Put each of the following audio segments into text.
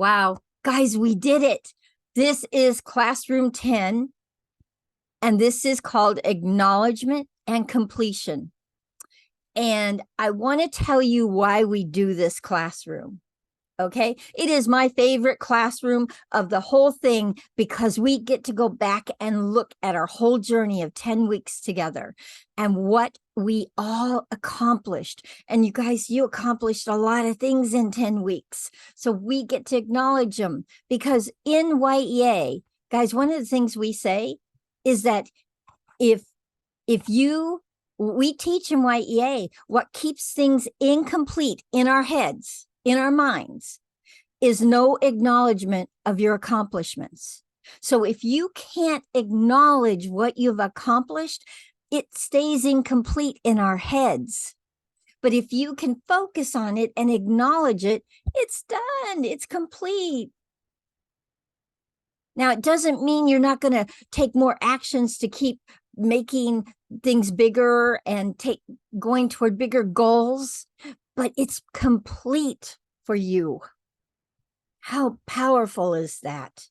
Wow. Guys, we did it. This is classroom 10, and this is called Acknowledgement and Completion. And I want to tell you why we do this classroom. Okay. It is my favorite classroom of the whole thing because we get to go back and look at our whole journey of 10 weeks together and what we all accomplished. And you guys, you accomplished a lot of things in 10 weeks. So we get to acknowledge them because in Y.E.A, guys, one of the things we say is that if we teach in Y.E.A what keeps things incomplete in our heads, in our minds, is no acknowledgement of your accomplishments. So if you can't acknowledge what you've accomplished, it stays incomplete in our heads. But if you can focus on it and acknowledge it, it's done, it's complete. Now, it doesn't mean you're not going to take more actions to keep making things bigger and going toward bigger goals, but it's complete for you. How powerful is that?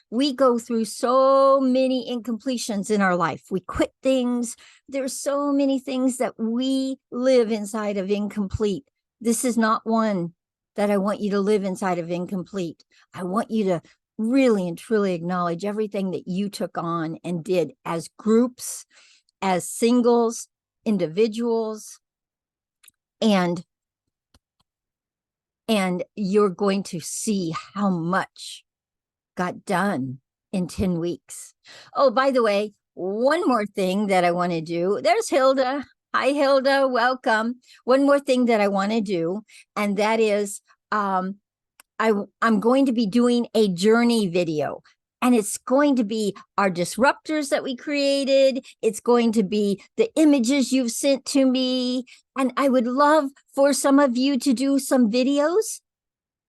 We go through so many incompletions in our life. We quit things. There's so many things that we live inside of incomplete. This is not one that I want you to live inside of incomplete. I want you to really and truly acknowledge everything that you took on and did as groups, as singles, individuals, and you're going to see how much got done in 10 weeks. Oh, by the way, one more thing that I want to do. There's Hilda. Hi, Hilda. Welcome. One more thing that I want to do, and that is I'm going to be doing a journey video. And it's going to be our disruptors that we created. It's going to be the images you've sent to me. And I would love for some of you to do some videos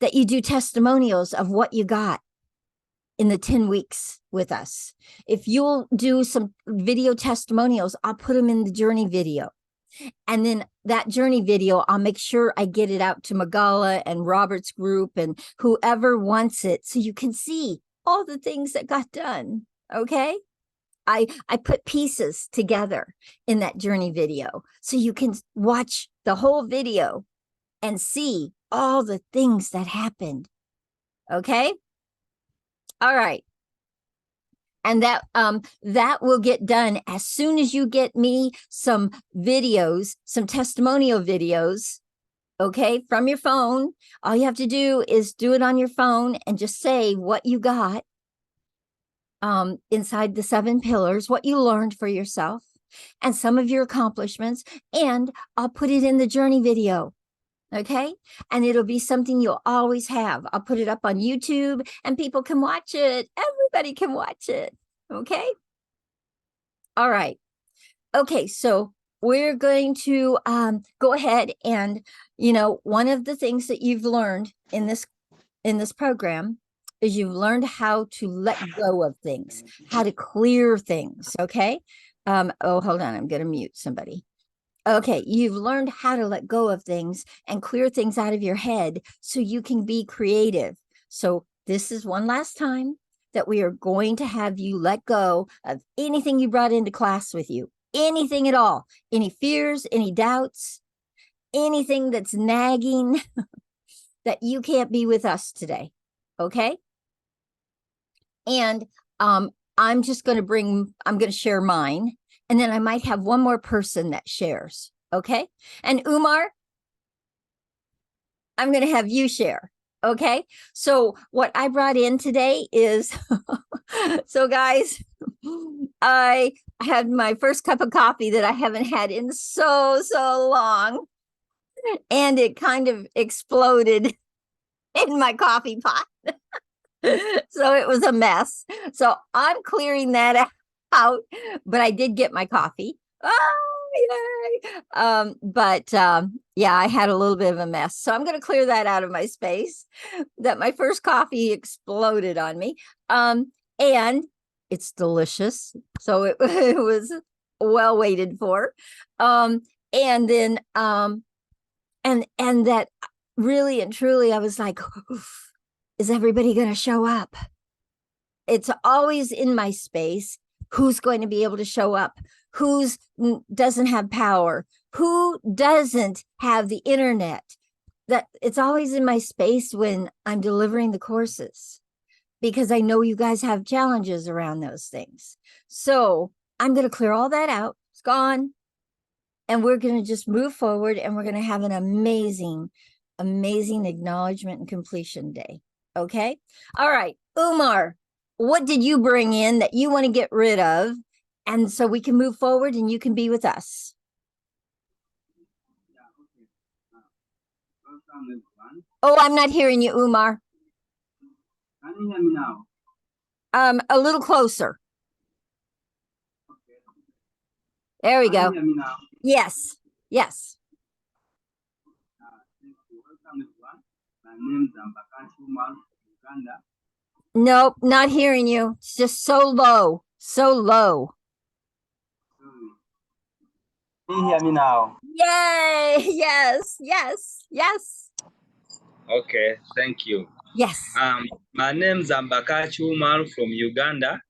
that you do testimonials of what you got in the 10 weeks with us. If you'll do some video testimonials, I'll put them in the journey video. And then that journey video, I'll make sure I get it out to Magala and Robert's group and whoever wants it so you can see all the things that got done. Okay. I put pieces together in that journey video so you can watch the whole video and see all the things that happened. Okay. All right. And that will get done as soon as you get me some videos, some testimonial videos, okay, from your phone. All you have to do is do it on your phone and just say what you got inside the 7 pillars, what you learned for yourself, and some of your accomplishments, and I'll put it in the journey video. Okay. And it'll be something you'll always have. I'll put it up on YouTube and people can watch it. Everybody can watch it. Okay. All right. Okay. So we're going to go ahead and, one of the things that you've learned in this program is you've learned how to let go of things, how to clear things. Okay. Oh, hold on. I'm going to mute somebody. Okay, you've learned how to let go of things and clear things out of your head so you can be creative. So this is one last time that we are going to have you let go of anything you brought into class with you, anything at all, any fears, any doubts, anything that's nagging that you can't be with us today. Okay. And I'm going to share mine. And then I might have one more person that shares. Okay. And Umar, I'm going to have you share. Okay. So what I brought in today is, so guys, I had my first cup of coffee that I haven't had in so long. And it kind of exploded in my coffee pot. So it was a mess. So I'm clearing that out, but I did get my coffee. Oh, yay. Yeah, I had a little bit of a mess. So I'm going to clear that out of my space that my first coffee exploded on me. And it's delicious. So it was well waited for. And then, and that really and truly, I was like, oof, is everybody going to show up? It's always in my space. Who's going to be able to show up? Who doesn't have power? Who doesn't have the internet? That it's always in my space when I'm delivering the courses, because I know you guys have challenges around those things. So I'm going to clear all that out. It's gone. And we're going to just move forward, and we're going to have an amazing, amazing acknowledgement and completion day. Okay. All right. Umar, what did you bring in that you want to get rid of? And so we can move forward and you can be with us. Oh, I'm not hearing you, Umar. Can you hear me now? A little closer. There we go. Can you hear me now? Yes. Yes. Welcome everyone. My name is Umar from Uganda. Nope, not hearing you. It's just so low. So low. Can you hear me now? Yay! Yes, yes, yes. Okay, thank you. Yes. My name is Umar from Uganda.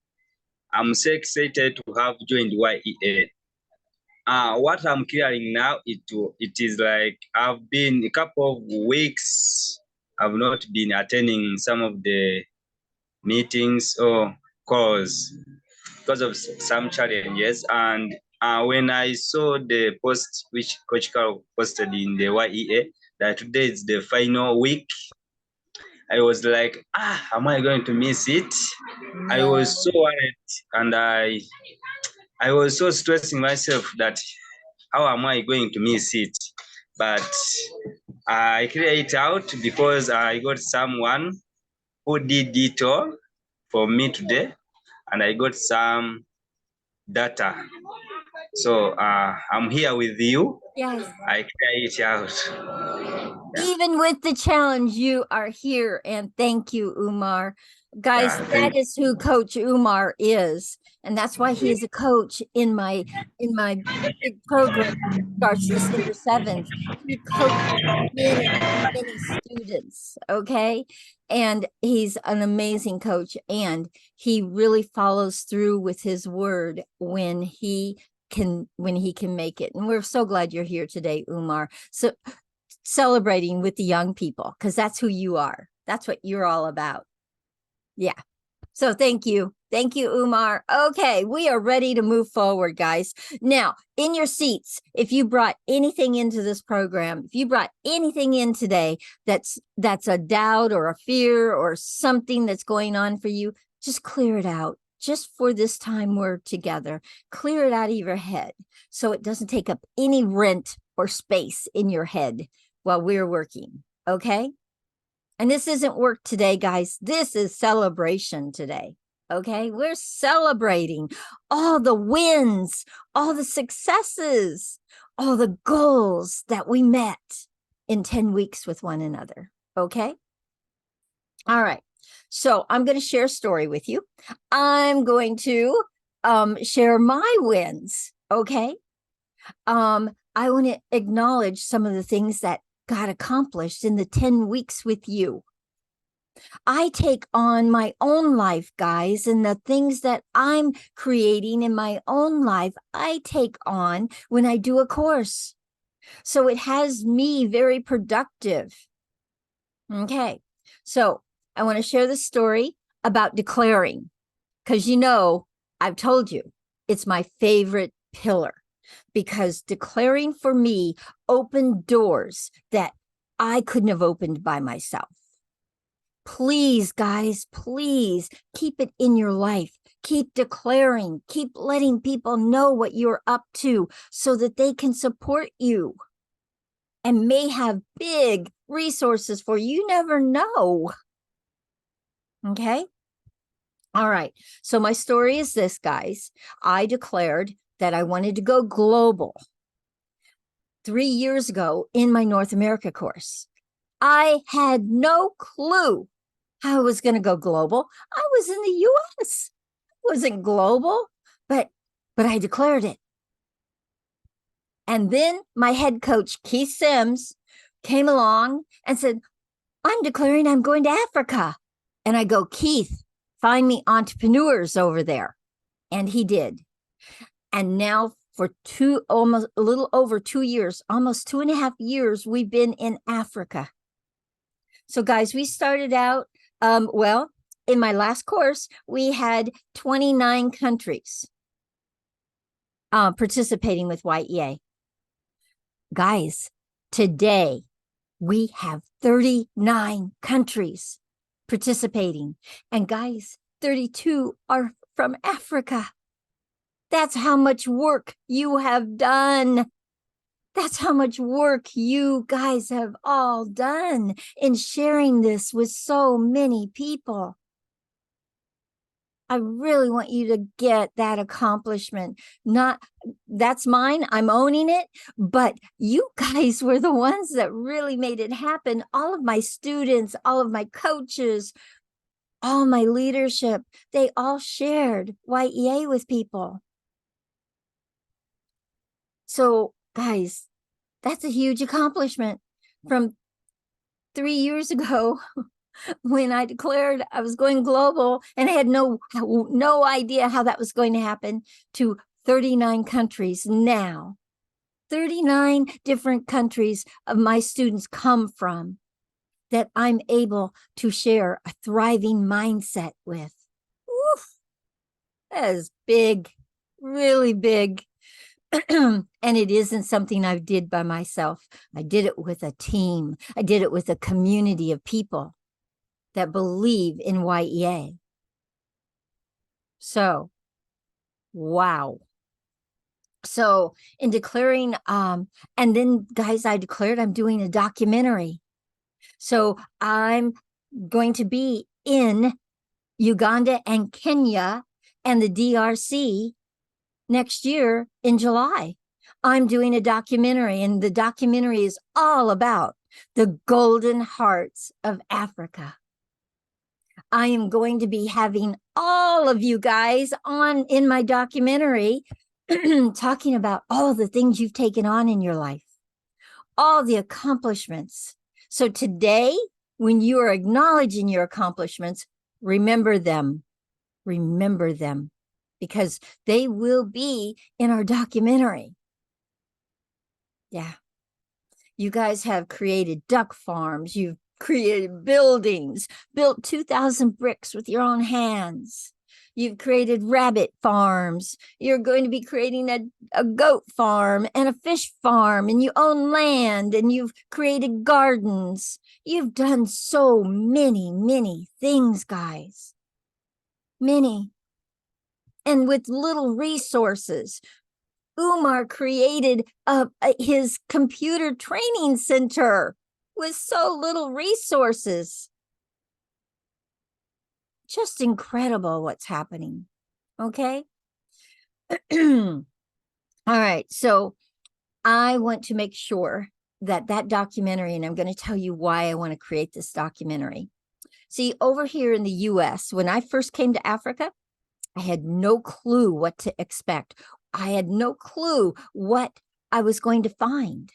I'm so excited to have joined Y.E.A. What I'm clearing now, it is like I've been a couple of weeks, I've not been attending some of the meetings or calls because of some challenges. And when I saw the post which Coach Carl posted in the Y.E.A that today is the final week, I was like, am I going to miss it? No. I was so worried, and I was so stressing myself that how am I going to miss it? But I cleared it out because I got someone who did it all for me today, and I got some data. So I'm here with you. Yes. I cleared it out. Even with the challenge, you are here, and thank you, Umar. Guys, that is who Coach Umar is, and that's why he is a coach in my big program that starts December 7th. He coaches many, many students, okay? And he's an amazing coach, and he really follows through with his word when he can make it. And we're so glad you're here today, Umar. So celebrating with the young people, because that's who you are. That's what you're all about. Yeah. So thank you. Thank you, Umar. Okay, we are ready to move forward, guys. Now, in your seats, if you brought anything into this program, if you brought anything in today that's a doubt or a fear or something that's going on for you, just clear it out. Just for this time we're together, clear it out of your head so it doesn't take up any rent or space in your head while we're working, okay? And this isn't work today, guys. This is celebration today, okay? We're celebrating all the wins, all the successes, all the goals that we met in 10 weeks with one another, okay? All right. So I'm going to share a story with you. I'm going to share my wins, okay? I want to acknowledge some of the things that got accomplished in the 10 weeks with you. I take on my own life, guys, and the things that I'm creating in my own life, I take on when I do a course. So it has me very productive. Okay, so I want to share the story about declaring, because I've told you, it's my favorite pillar. Because declaring for me opened doors that I couldn't have opened by myself. Please, guys, please keep it in your life. Keep declaring, keep letting people know what you're up to so that they can support you and may have big resources for you. You never know. Okay? All right. So my story is this, guys. I declared that I wanted to go global 3 years ago in my North America course. I had no clue how I was going to go global. I was in the US. I wasn't global, but I declared it. And then my head coach, Keith Sims, came along and said, I'm declaring I'm going to Africa. And I go, Keith, find me entrepreneurs over there. And he did. And now for almost a little over 2 years, almost 2.5 years, we've been in Africa. So guys, we started out, well, in my last course, we had 29 countries participating with Y.E.A. Guys, today we have 39 countries participating. And guys, 32 are from Africa. That's how much work you have done. That's how much work you guys have all done in sharing this with so many people. I really want you to get that accomplishment. Not that's mine, I'm owning it, but you guys were the ones that really made it happen. All of my students, all of my coaches, all my leadership, they all shared Y.E.A. with people. So, guys, that's a huge accomplishment from 3 years ago when I declared I was going global and I had no idea how that was going to happen, to 39 countries now. 39 different countries of my students come from that I'm able to share a thriving mindset with. Oof, that is big, really big. And it isn't something I did by myself. I did it with a team. I did it with a community of people that believe in Y.E.A. So, wow. So in declaring, and then guys, I declared I'm doing a documentary. So I'm going to be in Uganda and Kenya and the DRC next year in July. I'm doing a documentary, and the documentary is all about the golden hearts of Africa. I am going to be having all of you guys on in my documentary talking about all the things you've taken on in your life, all the accomplishments. So today, when you are acknowledging your accomplishments, remember them, because they will be in our documentary. Yeah. You guys have created duck farms. You've created buildings, built 2,000 bricks with your own hands. You've created rabbit farms. You're going to be creating a goat farm and a fish farm, and you own land, and you've created gardens. You've done so many, many things, guys. Many. And with little resources. Y.E.A. created his computer training center with so little resources. Just incredible what's happening. Okay. All right. So I want to make sure that documentary, and I'm going to tell you why I want to create this documentary. See, over here in the US, when I first came to Africa, I had no clue what to expect. I had no clue what I was going to find,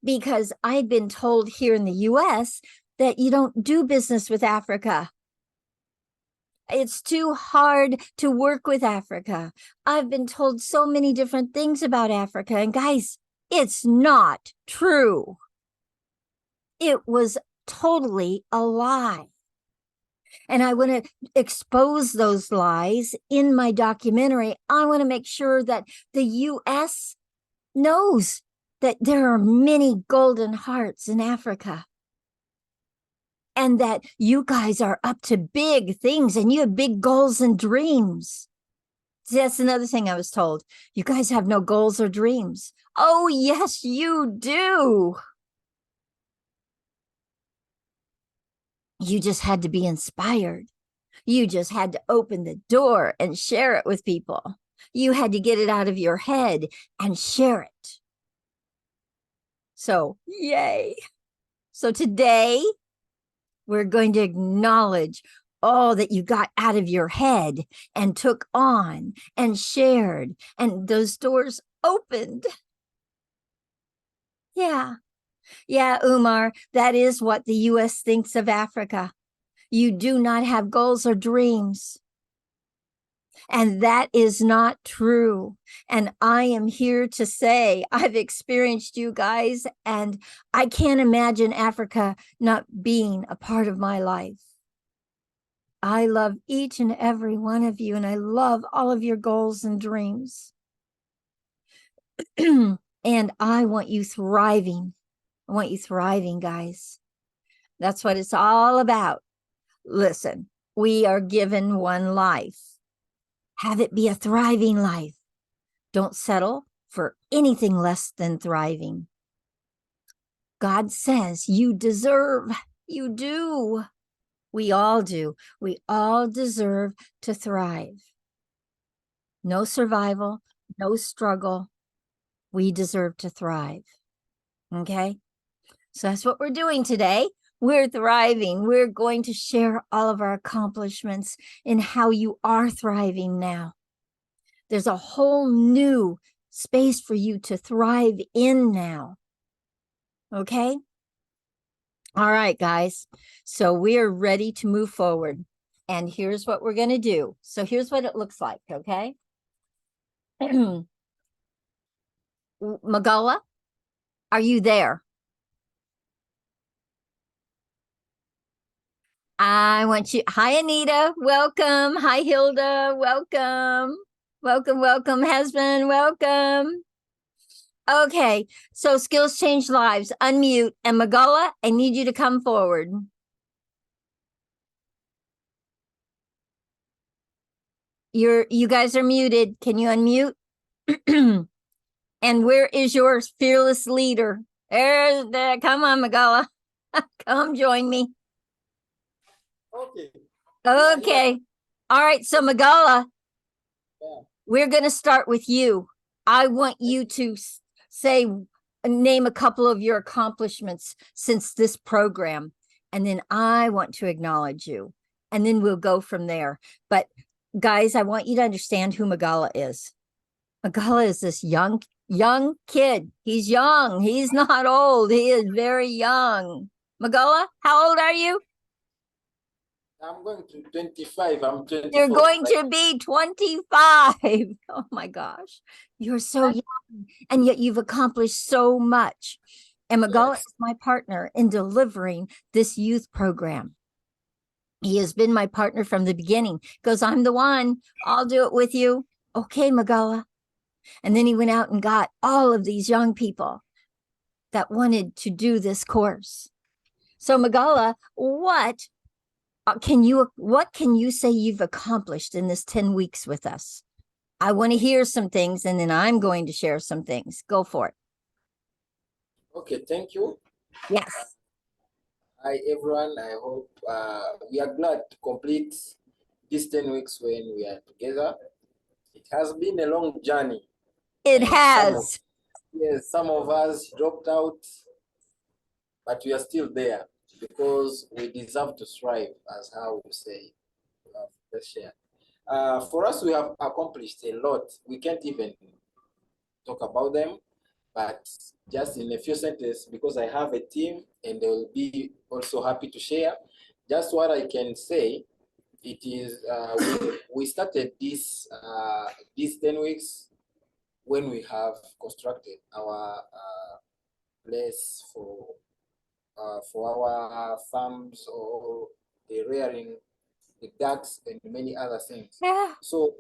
because I had been told here in the US that you don't do business with Africa. It's too hard to work with Africa. I've been told so many different things about Africa, and guys, it's not true. It was totally a lie. And I want to expose those lies in my documentary. I want to make sure that the US knows that there are many golden hearts in Africa, and that you guys are up to big things and you have big goals and dreams. See, that's another thing I was told. You guys have no goals or dreams. Oh, yes, you do. You just had to be inspired. You just had to open the door and share it with people. You had to get it out of your head and share it. So, yay. So today, we're going to acknowledge all that you got out of your head and took on and shared, and those doors opened. Yeah. Yeah, Umar, that is what the US thinks of Africa. You do not have goals or dreams. And that is not true. And I am here to say I've experienced you guys, and I can't imagine Africa not being a part of my life. I love each and every one of you, and I love all of your goals and dreams. And I want you thriving. I want you thriving, guys. That's what it's all about. Listen, we are given one life. Have it be a thriving life. Don't settle for anything less than thriving. God says you deserve, you do. We all do. We all deserve to thrive. No survival, no struggle. We deserve to thrive. Okay? So that's what we're doing today. We're thriving. We're going to share all of our accomplishments and how you are thriving now. There's a whole new space for you to thrive in now. Okay? All right, guys. So we are ready to move forward. And here's what we're going to do. So here's what it looks like, okay? Magala, are you there? I want you. Hi, Anita. Welcome. Hi, Hilda. Welcome. Welcome, welcome, husband. Welcome. Okay, so skills change lives. Unmute. And Magala, I need you to come forward. You guys are muted. Can you unmute? And where is your fearless leader? There's the, come on, Magala. Come join me. Okay. Okay. All right, so Magala, Yeah. we're going to start with you. I want you to say, name a couple of your accomplishments since this program, and then I want to acknowledge you, and then we'll go from there. But guys, I want you to understand who Magala is. Magala is this young kid. He's young. He's not old. He is very young. Magala, how old are you? I'm going to 25. I'm 24. You're going right? to be 25. Oh my gosh. You're so young, and yet you've accomplished so much. And Magala is my partner in delivering this youth program. He has been my partner from the beginning. Goes, I'm the one. I'll do it with you. Okay, Magala. And then he went out and got all of these young people that wanted to do this course. So Magala, what can you say you've accomplished in this 10 weeks with us? I want to hear some things, and then I'm going to share some things. Go for it. Okay, thank you. Yes. Hi, everyone. I hope we are glad to complete these 10 weeks when we are together. It has been a long journey. It and has. Some of us dropped out, but we are still there because we deserve to thrive, as how we say. Let's share. For us, we have accomplished a lot. We can't even talk about them, but just in a few sentences, because I have a team and they will be also happy to share. Just what I can say, it is we started these 10 weeks when we have constructed our place for our farms or the rearing the ducks and many other things. Yeah. So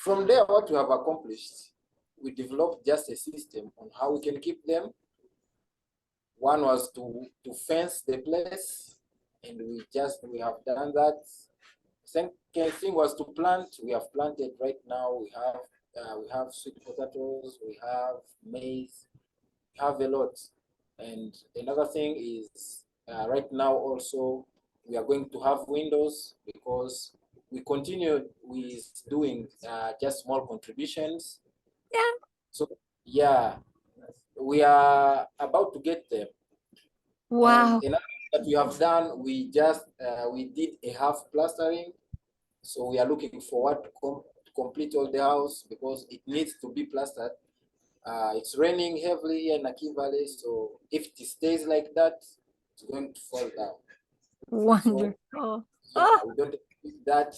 from there, what we have accomplished, we developed just a system on how we can keep them. One was to fence the place, and we have done that. Second thing was to plant. We have planted right now. We have sweet potatoes. We have maize. We have a lot. And another thing is right now also we are going to have windows because we continue with doing just small contributions. Yeah. So yeah, we are about to get them. Wow. And another thing that we have done, we did a half plastering. So we are looking forward to complete all the house because it needs to be plastered. It's raining heavily in Aki Valley, so if it stays like that, it's going to fall down. Wonderful. Yeah, Oh, we don't expect that.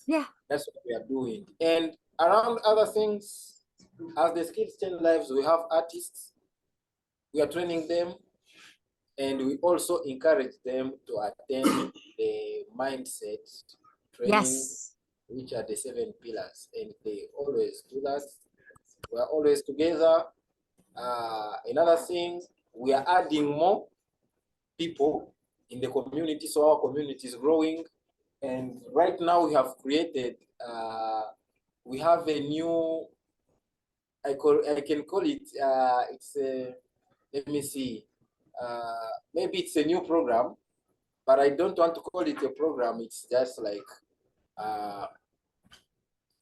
yeah. That's what we are doing. And around other things, as the skills change lives, we have artists. We are training them, and we also encourage them to attend the mindset training, Yes. which are the 7 pillars, and they always do that. We are always together. Another thing, we are adding more people in the community, so our community is growing. And right now, we have created. We have a new. I can call it. It's a. Let me see. Maybe it's a new program, but I don't want to call it a program. It's just like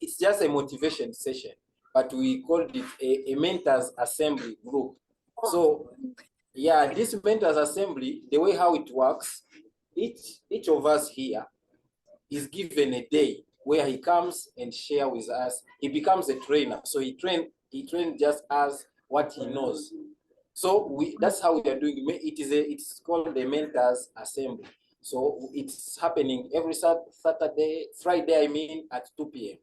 it's just a motivation session, but we called it a mentors assembly group. So yeah, this mentors assembly, the way how it works, each of us here is given a day where he comes and share with us. He becomes a trainer. So he train just as what he knows. So that's how we are doing. It's called the mentors assembly. So it's happening every Saturday, Friday, I mean, at 2 p.m.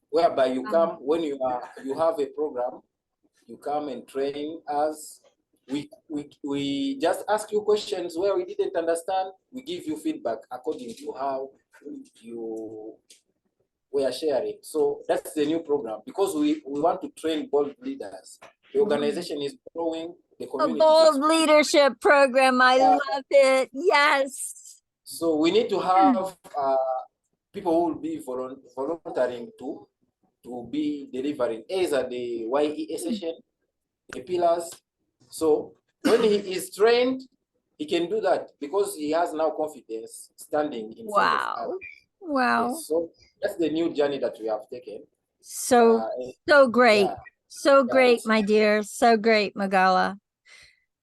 Whereby you come when you have a program, you come and train us. We just ask you questions where we didn't understand. We give you feedback according to how you were sharing. So that's the new program because we want to train bold leaders. The organization is growing, the A community is bold leadership program. I love it. Yes. so we need to have people who will be volunteering to be delivering either the Y.E.A session, the pillars. So when he is trained, he can do that because he has now confidence standing in front of Wow. others. Wow. Yes, so that's the new journey that we have taken. So, so great. Yeah, So yeah, great, my dear. So great, Magala.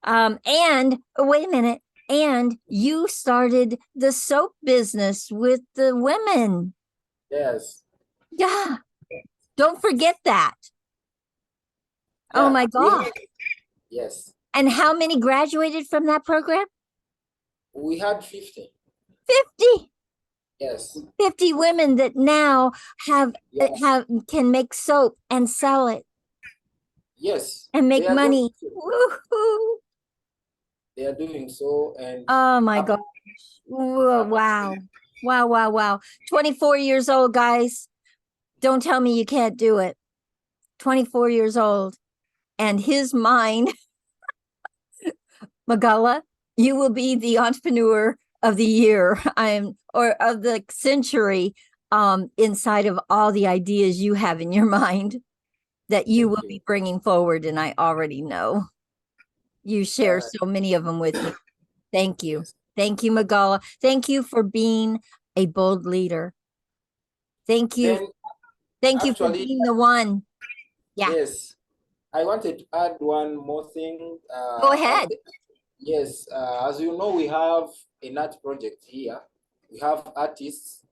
And wait a minute. And you started the soap business with the women. yes, Yeah. Don't forget that. Oh yeah. my God. Yes, And how many graduated from that program? we had 50. 50. Yes, 50 women that now yeah, can make soap and sell it yes. and They make are doing money. so. Woohoo. They are doing so, and Oh my God. Wow. Wow, wow, wow. 24 years old, guys. Don't tell me you can't do it. 24 years old. And his mind, Magala, you will be the entrepreneur of the year. Or of the century, inside of all the ideas you have in your mind that you will be bringing forward. And I already know you share so many of them with me. Thank you. Yes. Thank you, Magala. Thank you for being a bold leader. Thank you. Then Thank you for actually, being the one. Yeah. yes, I wanted to add one more thing. Go ahead. Yes, as you know, we have an art project here. We have artists.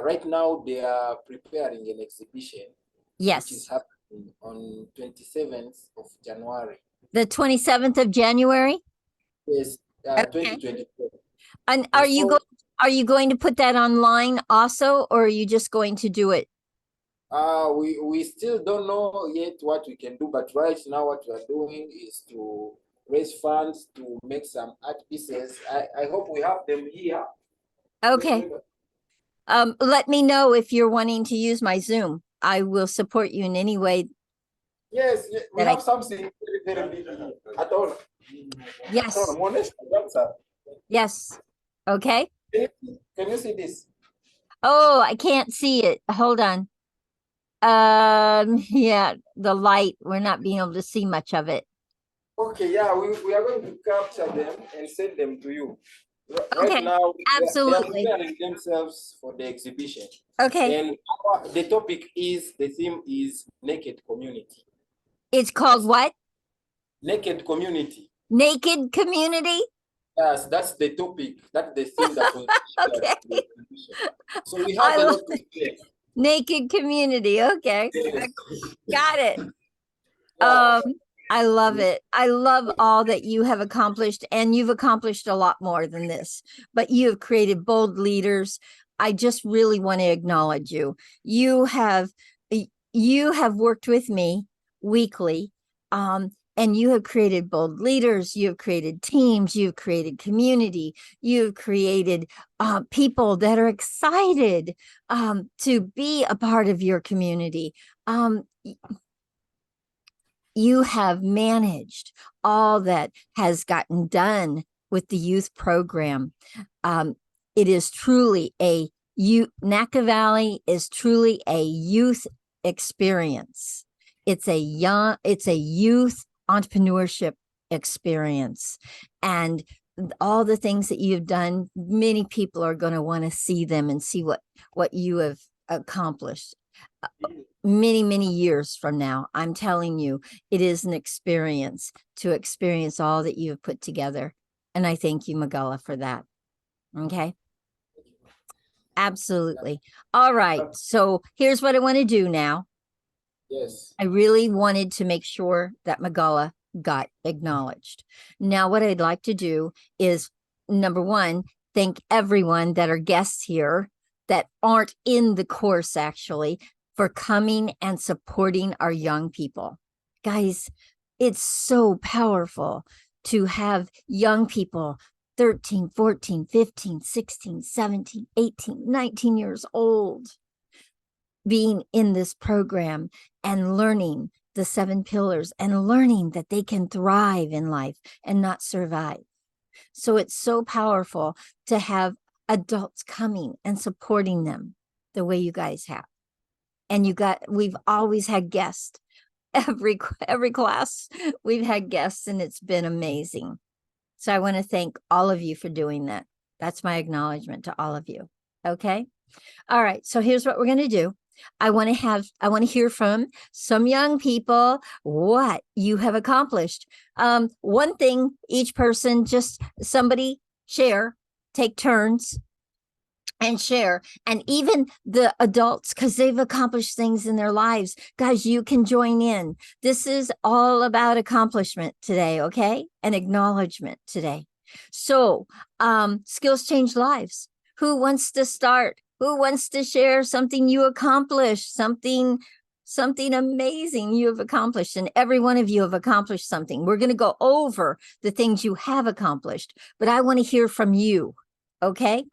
Right now, they are preparing an exhibition, which is Yes. happening on 27th of January. The 27th of January. Yes, Okay. 2024. And So, are you going to put that online also, or are you just going to do it? we still don't know yet what we can do, but right now what we are doing is to raise funds to make some art pieces. I hope we have them here. Okay. Let me know if you're wanting to use my Zoom. I will support you in any way Yes, we that I have something very big here. At all. Yes. Can Yes. Okay. you see this? Oh, I can't see it. Hold on. Yeah, the light, we're not being able to see much of it. Okay, yeah, we are going to capture them and send them to you. Right Okay, now, they are absolutely. preparing themselves for the exhibition. Okay. And the theme is naked community. It's called what? Naked community. Naked community? Yes, that's the topic. That's the theme that was shared Okay. at the exhibition. So we have a lot to say. Naked community. Okay. Yes. Got it. Yeah. I love it. I love all that you have accomplished, and you've accomplished a lot more than this, but you have created bold leaders. I just really want to acknowledge you. You have worked with me weekly, and you have created bold leaders. You have created teams. You've created community. You've created people that are excited to be a part of your community. You have managed all that has gotten done with the youth program. It is truly Naka Valley is truly a youth experience. It's a youth entrepreneurship experience. And all the things that you've done, many people are going to want to see them and see what you have accomplished. Many, many years from now, I'm telling you, it is an experience to experience all that you have put together. And I thank you, Magala, for that. Okay. Absolutely. All right. So here's what I want to do now. Yes. I really wanted to make sure that Magala got acknowledged. Now, what I'd like to do is, number one, thank everyone that are guests here that aren't in the course, actually, for coming and supporting our young people. Guys, it's so powerful to have young people 13, 14, 15, 16, 17, 18, 19 years old being in this program and learning the 7 pillars and learning that they can thrive in life and not survive. So it's so powerful to have adults coming and supporting them the way you guys have. And we've always had guests. Every class we've had guests, and it's been amazing. So I want to thank all of you for doing that. That's my acknowledgement to all of you. Okay. All right. So here's what we're going to do. I want to hear from some young people what you have accomplished. One thing each person, just somebody share, take turns and share. And even the adults, because they've accomplished things in their lives. Guys, you can join in. This is all about accomplishment today, okay? And acknowledgement today. So skills change lives. Who wants to start? Who wants to share something you accomplished, something amazing you have accomplished? And every one of you have accomplished something. We're going to go over the things you have accomplished, but I want to hear from you, okay?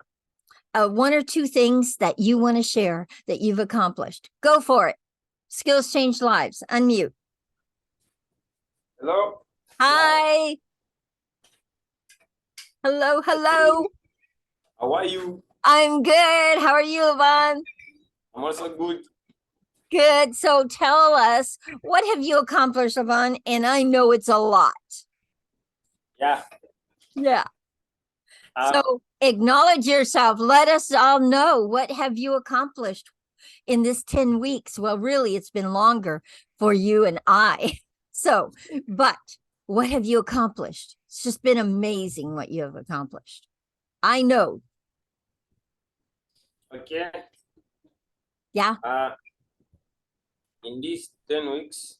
1 or 2 things that you want to share that you've accomplished. Go for it. Skills change lives. Unmute. Hello. Hi. Hello, hello. How are you? I'm good. How are you, Yvonne? I'm also good. Good. So tell us, what have you accomplished, Yvonne? And I know it's a lot. Yeah. Yeah. So acknowledge yourself. Let us all know, what have you accomplished in this 10 weeks? Well, really, it's been longer for you and I. So, but what have you accomplished? It's just been amazing what you have accomplished. I know. Okay. Yeah. In these 10 weeks,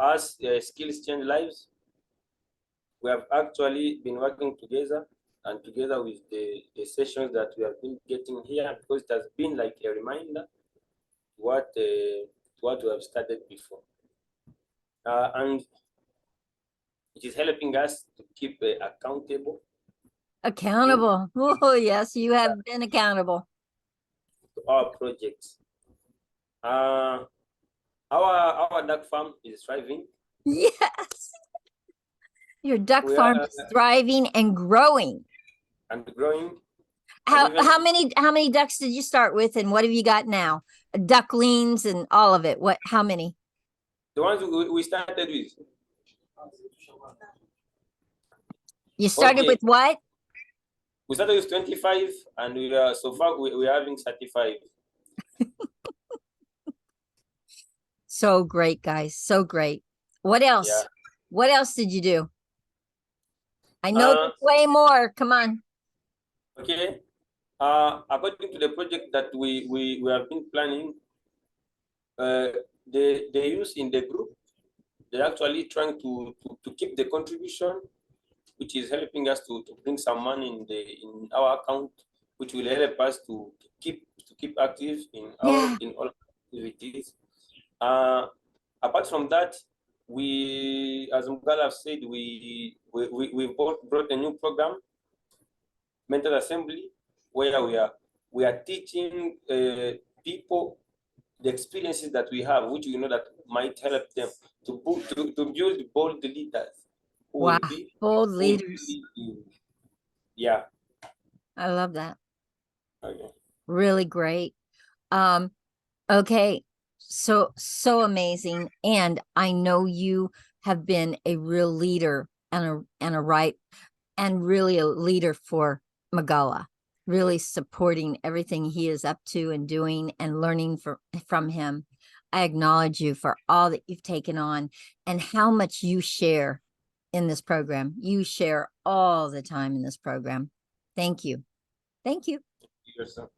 as skills change lives, we have actually been working together and together with the sessions that we have been getting here, because it has been like a reminder what we have started before. And it is helping us to keep accountable. Accountable. Oh, yes, you have been accountable. To our projects. Our duck farm is thriving. Yes. Your duck farm is thriving and growing. And growing. How many ducks did you start with, and what have you got now? Ducklings and all of it. How many? The ones we started with. You started with what? We started with 25, and we are so far we are having 35. So great, guys. So great. What else? Yeah. What else did you do? I know there's way more. Come on. Okay. According to the project that we have been planning, the youth in the group, they're actually trying to keep the contribution, which is helping us to bring some money in our account, which will help us to keep active in Yeah. all activities. Apart from that, we, as Mugala have said, we brought a new program, mental assembly, where we are teaching people the experiences that we have, which we know that might help them to build bold leaders who Wow. will be Bold who will leaders. be, yeah. I love that. Okay. Really great. Okay. So amazing. And I know you have been a real leader and really a leader for Magala, really supporting everything he is up to and doing and learning from him. I acknowledge you for all that you've taken on and how much you share in this program. You share all the time in this program. Thank you. Thank you. Yourself.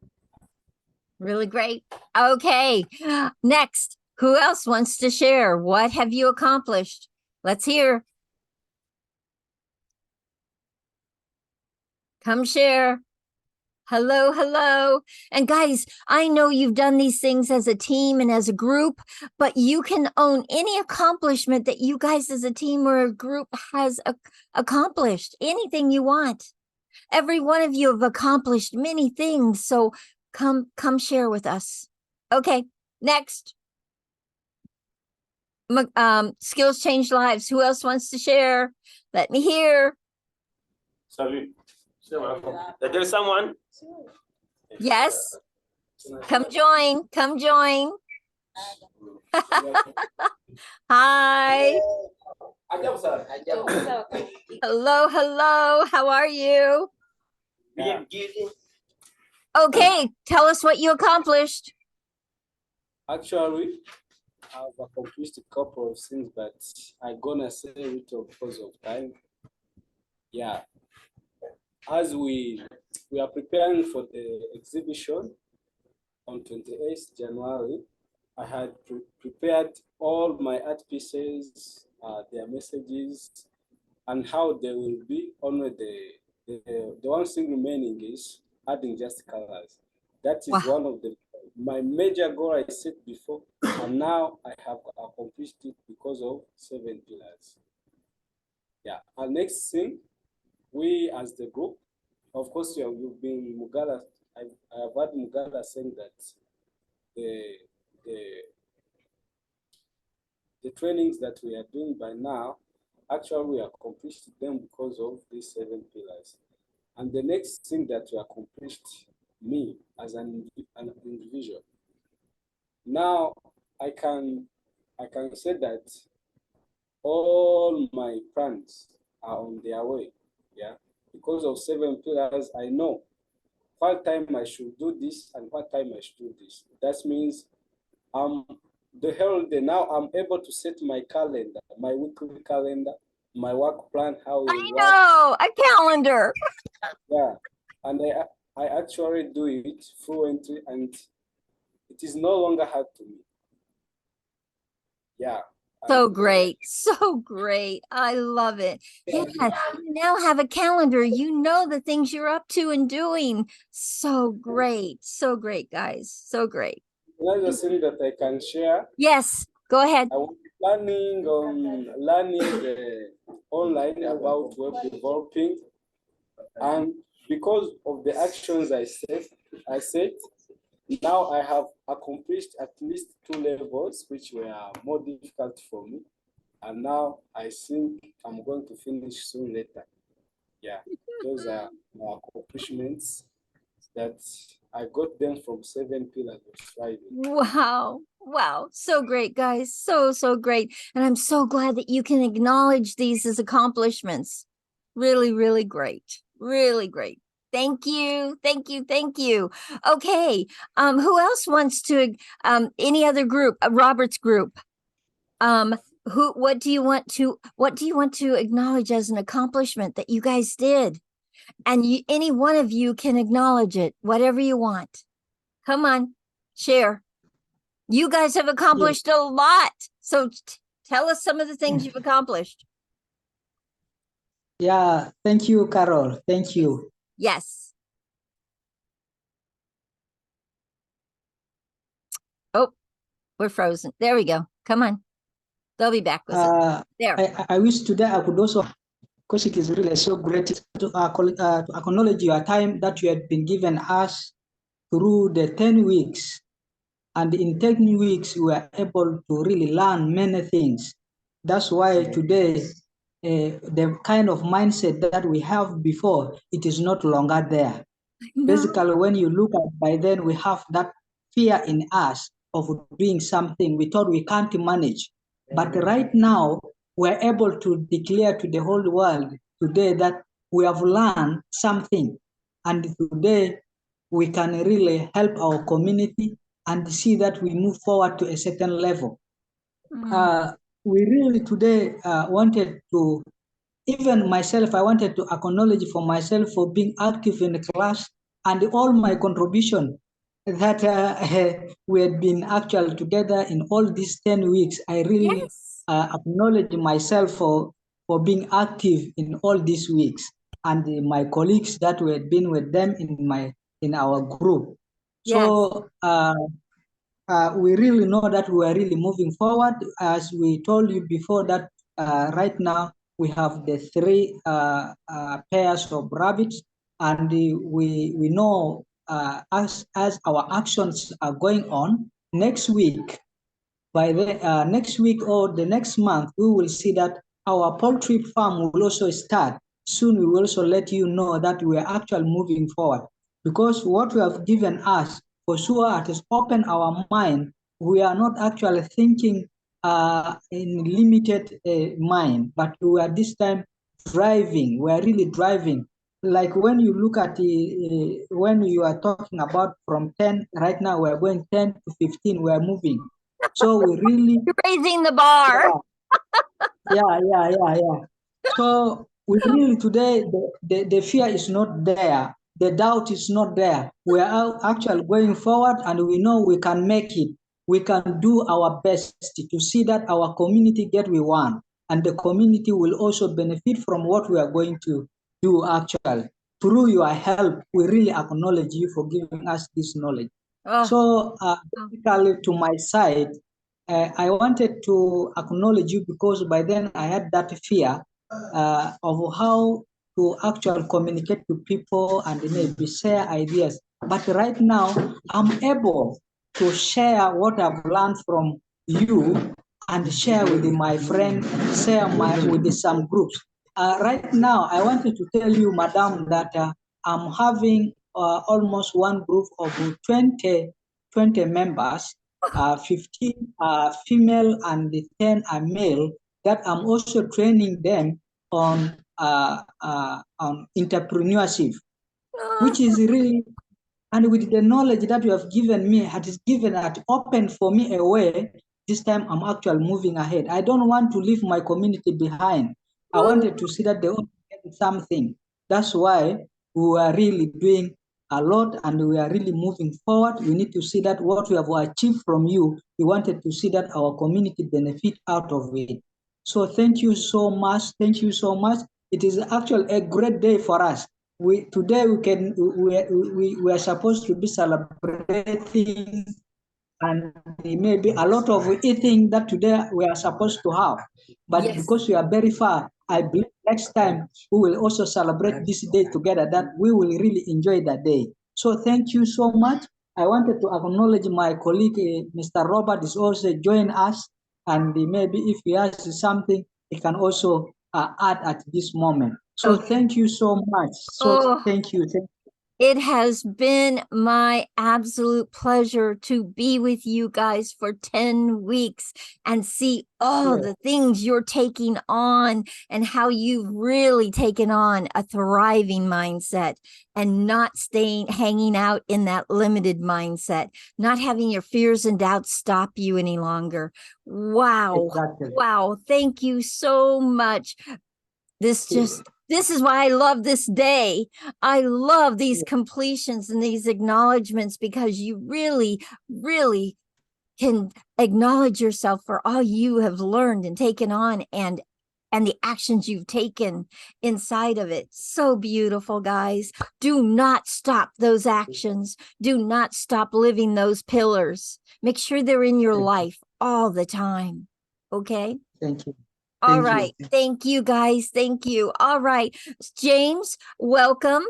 Really great. Okay. Next, who else wants to share? What have you accomplished? Let's hear. Come share. Hello, hello. And guys, I know you've done these things as a team and as a group, but you can own any accomplishment that you guys as a team or a group has accomplished. Anything you want. Every one of you have accomplished many things. So come share with us. Okay, next. Skills change lives. Who else wants to share? Let me hear. Salut. There's someone. Yes. Come join. Come join. Hi. Hello, hello. How are you? Okay, tell us what you accomplished. Actually, I've accomplished a couple of things, but I'm gonna say it because of time. Yeah. As we are preparing for the exhibition on 28th January, I had prepared all my art pieces, their messages, and how they will be. Only the one thing remaining is adding just colors. That is Wow. one of my major goal I set before, and now I have accomplished it because of 7 pillars. Yeah. And next thing, we as the group, of course, you've been Mugala. I have heard Mugala saying that the the trainings that we are doing by now, actually we accomplished them because of these 7 pillars. And the next thing that we accomplished, me as an individual. Now I can say that all my plans are on their way. Yeah. Because of 7 pillars, I know what time I should do this and what time I should do this. That means the whole day now I'm able to set my calendar, my weekly calendar, my work plan, how it I works. know, a calendar. Yeah, and I actually do it fluently, and it is no longer hard to me. Yeah. So great. So great. I love it. Yeah, you now have a calendar. You know the things you're up to and doing. So great. So great, guys. So great. Another thing that I can share. Yes, go ahead. I was planning on learning online about web developing, and because of the actions I set, now I have accomplished at least 2 levels, which were more difficult for me. And now I think I'm going to finish soon later. Yeah, those are my accomplishments that I got them from 7 pillars of striving. Wow. Wow. So great, guys. So great. And I'm so glad that you can acknowledge these as accomplishments. Really, really great. Really great. Thank you. Thank you. Thank you. Okay. Who else wants to any other group, Robert's group? What do you want to acknowledge as an accomplishment that you guys did? And any one of you can acknowledge it, whatever you want. Come on, share. You guys have accomplished a lot. So tell us some of the things you've accomplished. Yeah, thank you, Carol. Thank you. Yes. Oh, we're frozen. There we go. Come on. They'll be back with us. There. I wish today I could also, because it is really so great to acknowledge your time that you had been given us through the 10 weeks. And in 10 weeks, we were able to really learn many things. That's why today, the kind of mindset that we have before, it is not longer there. Basically, when you look at by then, we have that fear in us of doing something we thought we can't manage. But right now, we're able to declare to the whole world today that we have learned something. And today, we can really help our community and see that we move forward to a certain level. We really today wanted to, even myself, I wanted to acknowledge for myself for being active in the class and all my contribution that we had been actually together in all these 10 weeks. I really acknowledge myself for being active in all these weeks, and my colleagues that we had been with them in our group. So we really know that we are really moving forward. As we told you before that right now we have the 3 pairs of rabbits, and we know as our actions are going on, next week, by the next week or the next month, we will see that our poultry farm will also start. Soon we will also let you know that we are actually moving forward, because what you have given us, for sure, it has opened our mind. We are not actually thinking in limited mind, but we are this time driving. We are really driving. Like when you look at when you are talking about from 10, right now we are going 10 to 15, we are moving. So we really raising the bar. Yeah. So we really today, the fear is not there. The doubt is not there. We are actually going forward, and we know we can make it. We can do our best to see that our community get we want, and the community will also benefit from what we are going to do actually. Through your help, we really acknowledge you for giving us this knowledge. So basically to my side, I wanted to acknowledge you because by then I had that fear of how to actually communicate to people and maybe share ideas. But right now, I'm able to share what I've learned from you and share with my friend, share with some groups. Right now, I wanted to tell you, Madam, that I'm having almost one group of 20 members, 15 are female and 10 are male, that I'm also training them on entrepreneurship, which is really, and with the knowledge that you have given me, it opened for me a way. This time I'm actually moving ahead. I don't want to leave my community behind. I wanted to see that they all get something. That's why we are really doing a lot and we are really moving forward. We need to see that what we have achieved from you, we wanted to see that our community benefit out of it. So thank you so much. Thank you so much. It is actually a great day for us. Today we are supposed to be celebrating, and maybe a lot of eating that today we are supposed to have, but because we are very far, I believe next time we will also celebrate this day together, that we will really enjoy that day. So thank you so much. I wanted to acknowledge my colleague, Mr. Robert is also join us, and maybe if he has something, he can also add at this moment. So thank you so much. So thank you. It has been my absolute pleasure to be with you guys for 10 weeks and see all the things you're taking on and how you've really taken on a thriving mindset and not hanging out in that limited mindset, not having your fears and doubts stop you any longer. Wow. Exactly. Wow. Thank you so much. This is why I love this day. I love these completions and these acknowledgments, because you really, really can acknowledge yourself for all you have learned and taken on, and the actions you've taken inside of it. So beautiful, guys. Do not stop those actions. Do not stop living those pillars. Make sure they're in your life all the time. Okay? Thank you. All Thank you. right. Thank you, guys. Thank you. All right. James, welcome.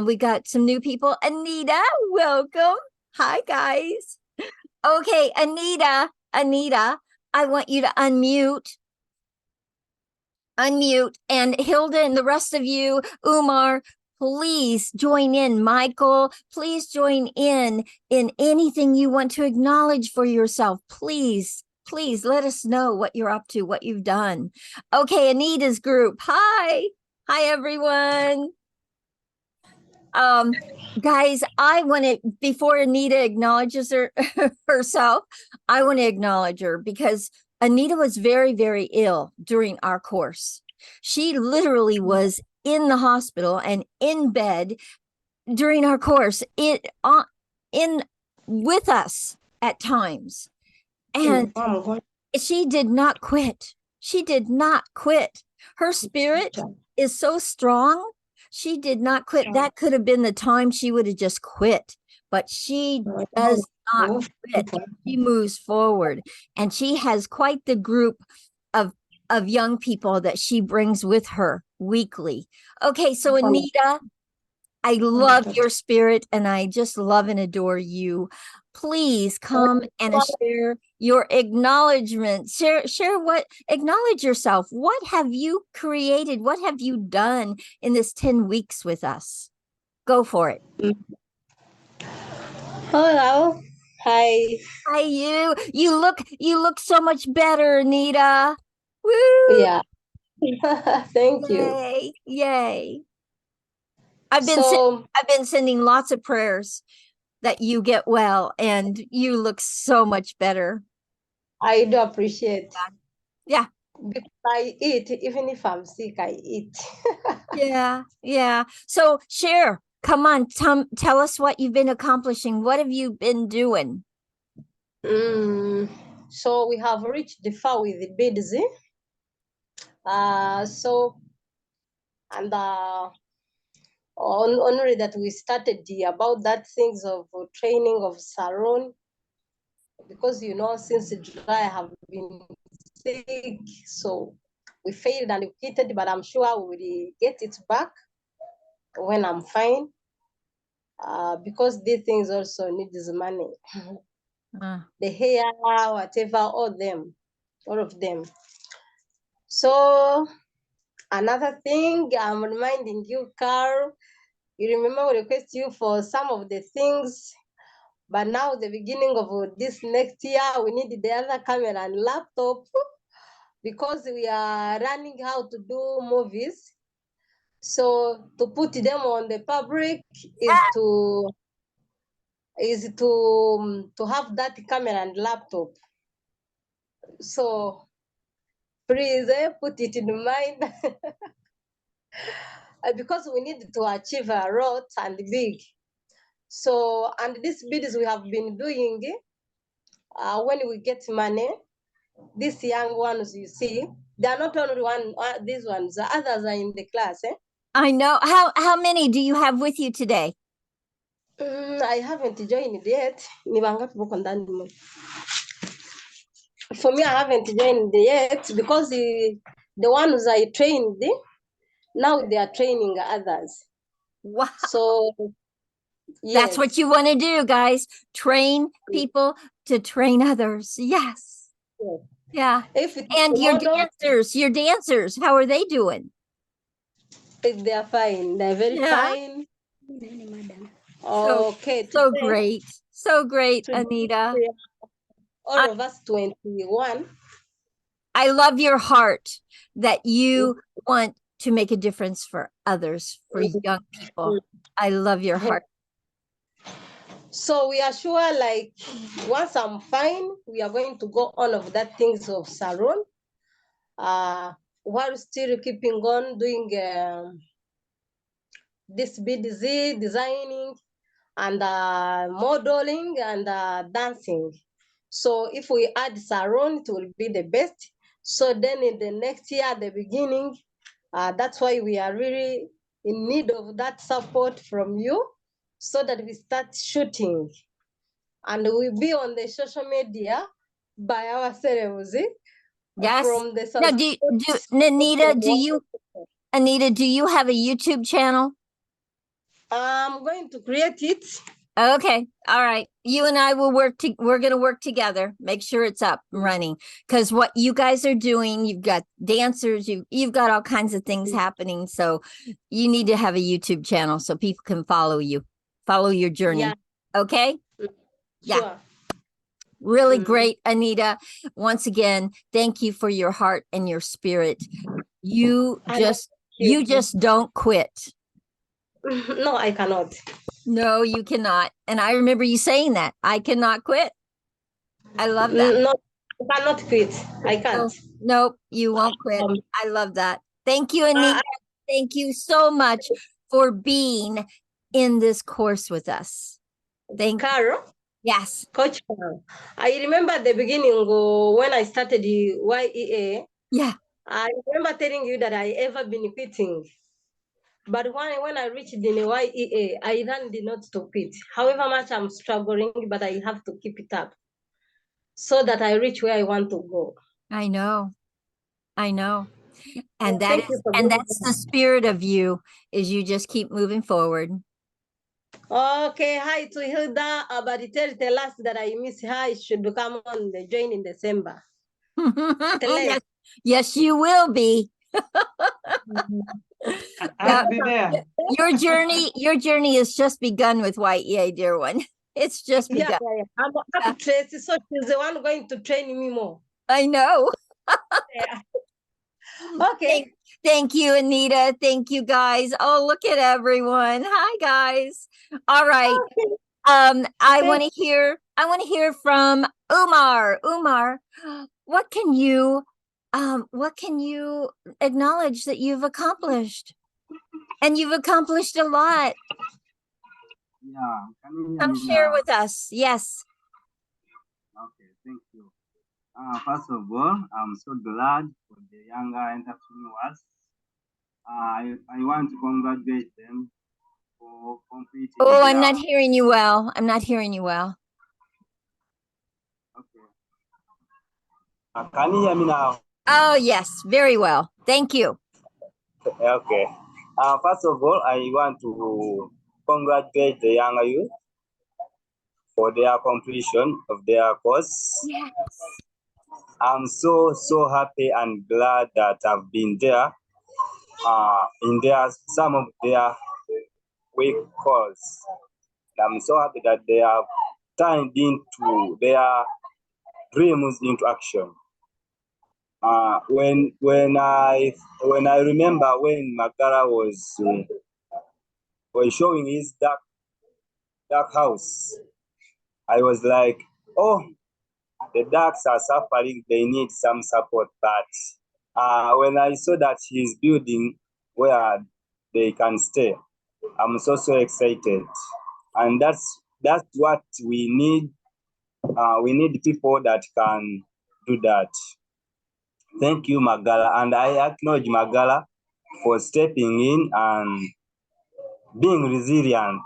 We got some new people. Anita, welcome. Hi, guys. Okay, Anita, I want you to unmute, and Hilda and the rest of you, Umar, please join in. Michael, please join in anything you want to acknowledge for yourself. Please let us know what you're up to, what you've done. Okay, Anita's group. Hi, everyone. Guys, I want to, before Anita acknowledges herself, I want to acknowledge her because Anita was very, very ill during our course. She literally was in the hospital and in bed during our course, with us at times. And she did not quit. She did not quit. Her spirit is so strong. She did not quit. That could have been the time she would have just quit, but she does not quit. She moves forward, and she has quite the group of young people that she brings with her weekly. Okay, so Anita, I love your spirit, and I just love and adore you. Please come and share your acknowledgement. Share what, acknowledge yourself. What have you created? What have you done in this 10 weeks with us? Go for it. Hello. Hi. Hi, you look so much better, Anita. Woo! Yeah. Thank you. Yay. I've been sending lots of prayers that you get well, and you look so much better. I do appreciate. Yeah. Because I eat, even if I'm sick, I eat. Yeah. So share. Come on, tell us what you've been accomplishing. What have you been doing? So we have reached the far with the bids. Only that we started about that things of training of salon, because since July I have been sick, so we failed and we quitted, but I'm sure we will get it back when I'm fine, because these things also need this money. The hair, whatever, all of them. So another thing, I'm reminding you, Carl, you remember we request you for some of the things, but now the beginning of this next year, we need the other camera and laptop, because we are learning how to do movies. So to put them on the public is to have that camera and laptop. So please put it in mind, because we need to achieve a lot and big. So, and these bids we have been doing, when we get money, these young ones you see, they are not only these ones, the others are in the class. I know. How many do you have with you today? I haven't joined yet. For me, I haven't joined yet, because the ones I trained, now they are training others. Wow. So yes. That's what you want to do, guys. Train people to train others. Yes. Yeah. And your dancers, how are they doing? They are fine. They're very fine. Okay. So great. So great, Anita. All of us 21. I love your heart that you want to make a difference for others, for young people. I love your heart. So we are sure, like, once I'm fine, we are going to go on of that things of salon, while still keeping on doing this BDZ designing and modeling and dancing. So if we add Saron, it will be the best. So then in the next year, the beginning, that's why we are really in need of that support from you so that we start shooting. And we'll be on the social media by ourselves. Yes. From the Now, Anita, do you have a YouTube channel? I'm going to create it. Okay. All right. You and I will we're going to work together. Make sure it's up and running. Because what you guys are doing, you've got dancers, you've got all kinds of things happening. So you need to have a YouTube channel so people can follow you, follow your journey. Yeah. Okay? Sure. Yeah. Really great, Anita. Once again, thank you for your heart and your spirit. You just don't quit. No, I cannot. No, you cannot. And I remember you saying that. I cannot quit. I love that. No, I cannot quit. I can't. Nope, you won't quit. I love that. Thank you, Anita. Thank you so much for being in this course with us. Thank Carol? Yes. Coach Carol. I remember at the beginning when I started the Y.E.A. Yeah. I remember telling you that I ever been quitting. But when I reached the Y.E.A, I learned not to quit. However much I'm struggling, but I have to keep it up so that I reach where I want to go. I know. And Thank you for that's the spirit of you, is you just keep moving forward. Okay, hi to Hilda. But tell us that I miss her. It should come on the join in December. Yes, you will be. I'll be there. Your journey has just begun with Y.E.A, dear one. It's just begun. Yeah. I'm up Tracy, so she's the one going to train me more. I know. Yeah. Okay. Thank you, Anita. Thank you, guys. Oh, look at everyone. Hi, guys. All right. I want to hear from Umar. Umar, what can you acknowledge that you've accomplished? And you've accomplished a lot. Yeah, Come share with us. Yes. Okay, thank you. First of all, I'm so glad for the younger entrepreneurs. I want to congratulate them for completing. Oh, I'm not hearing you well. I'm not hearing you well. Okay. Can you hear me now? Oh, yes, very well. Thank you. Okay. First of all, I want to congratulate the younger youth for their completion of their course. Yes. I'm so happy and glad that I've been there in some of their week calls. I'm so happy that they have turned into their dreams into action. When I remember when Magara was showing his dark house, I was like, oh, the ducks are suffering, they need some support. But when I saw that he's building where they can stay, I'm so excited. And that's what we need. We need people that can do that. Thank you, Magala. And I acknowledge Magala for stepping in and being resilient.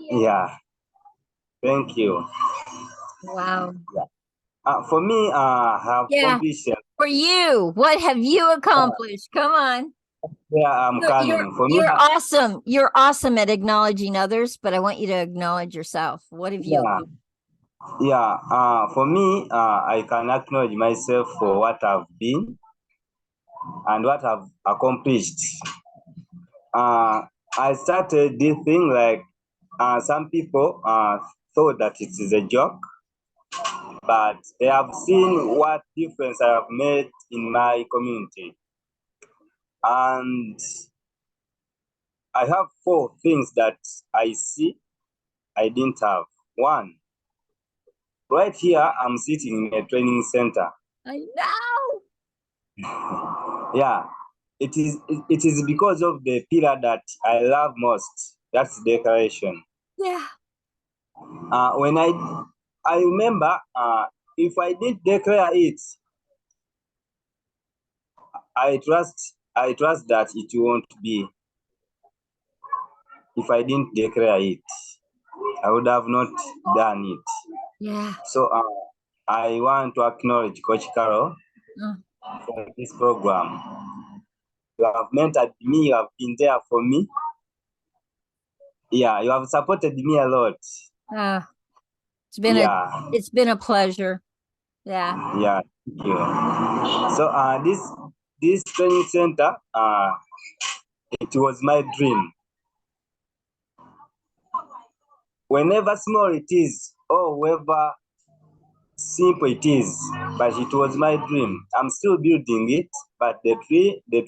Yeah. Thank you. Wow. For me, I have completion. For you, what have you accomplished? Come on. Yeah, I'm coming. For me, you're awesome. You're awesome at acknowledging others, but I want you to acknowledge yourself. What have you accomplished? Yeah, for me, I can acknowledge myself for what I've been and what I've accomplished. I started this thing like some people thought that it is a joke, but they have seen what difference I have made in my community. And I have 4 things that I see I didn't have. 1, right here, I'm sitting in a training center. I know. Yeah, it is because of the pillar that I love most. That's decoration. Yeah. When I remember if I did declare it, I trust that it won't be. If I didn't declare it, I would have not done it. Yeah. So I want to acknowledge Coach Carol Oh. for this program. You have mentored me, you have been there for me. Yeah, you have supported me a lot. It's been a pleasure. Yeah. Yeah, thank you. So this training center, it was my dream. Whenever small it is, or whenever simple it is, but it was my dream. I'm still building it, but the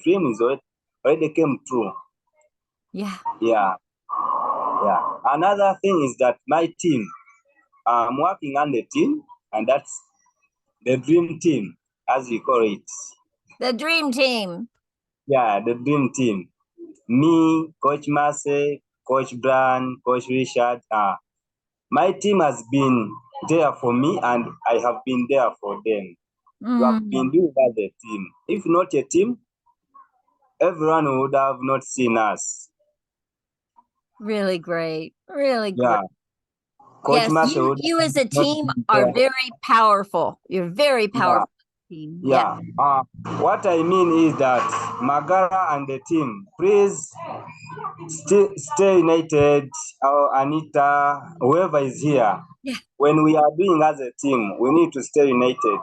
dream is already came true. Yeah. Yeah. Another thing is that my team, I'm working on the team, and that's the dream team, as we call it. The dream team. Yeah, the dream team. Me, Coach Marcel, Coach Brian, Coach Richard. My team has been there for me, and I have been there for them. We have been doing as a team. If not a team, everyone would have not seen us. Really great. Really great. Yeah. Coach Yes, Marcel you as a team are very powerful. You're very powerful team. Yeah. What I mean is that Magara and the team, please stay united. Anita, whoever is here. Yeah. When we are doing as a team, we need to stay united.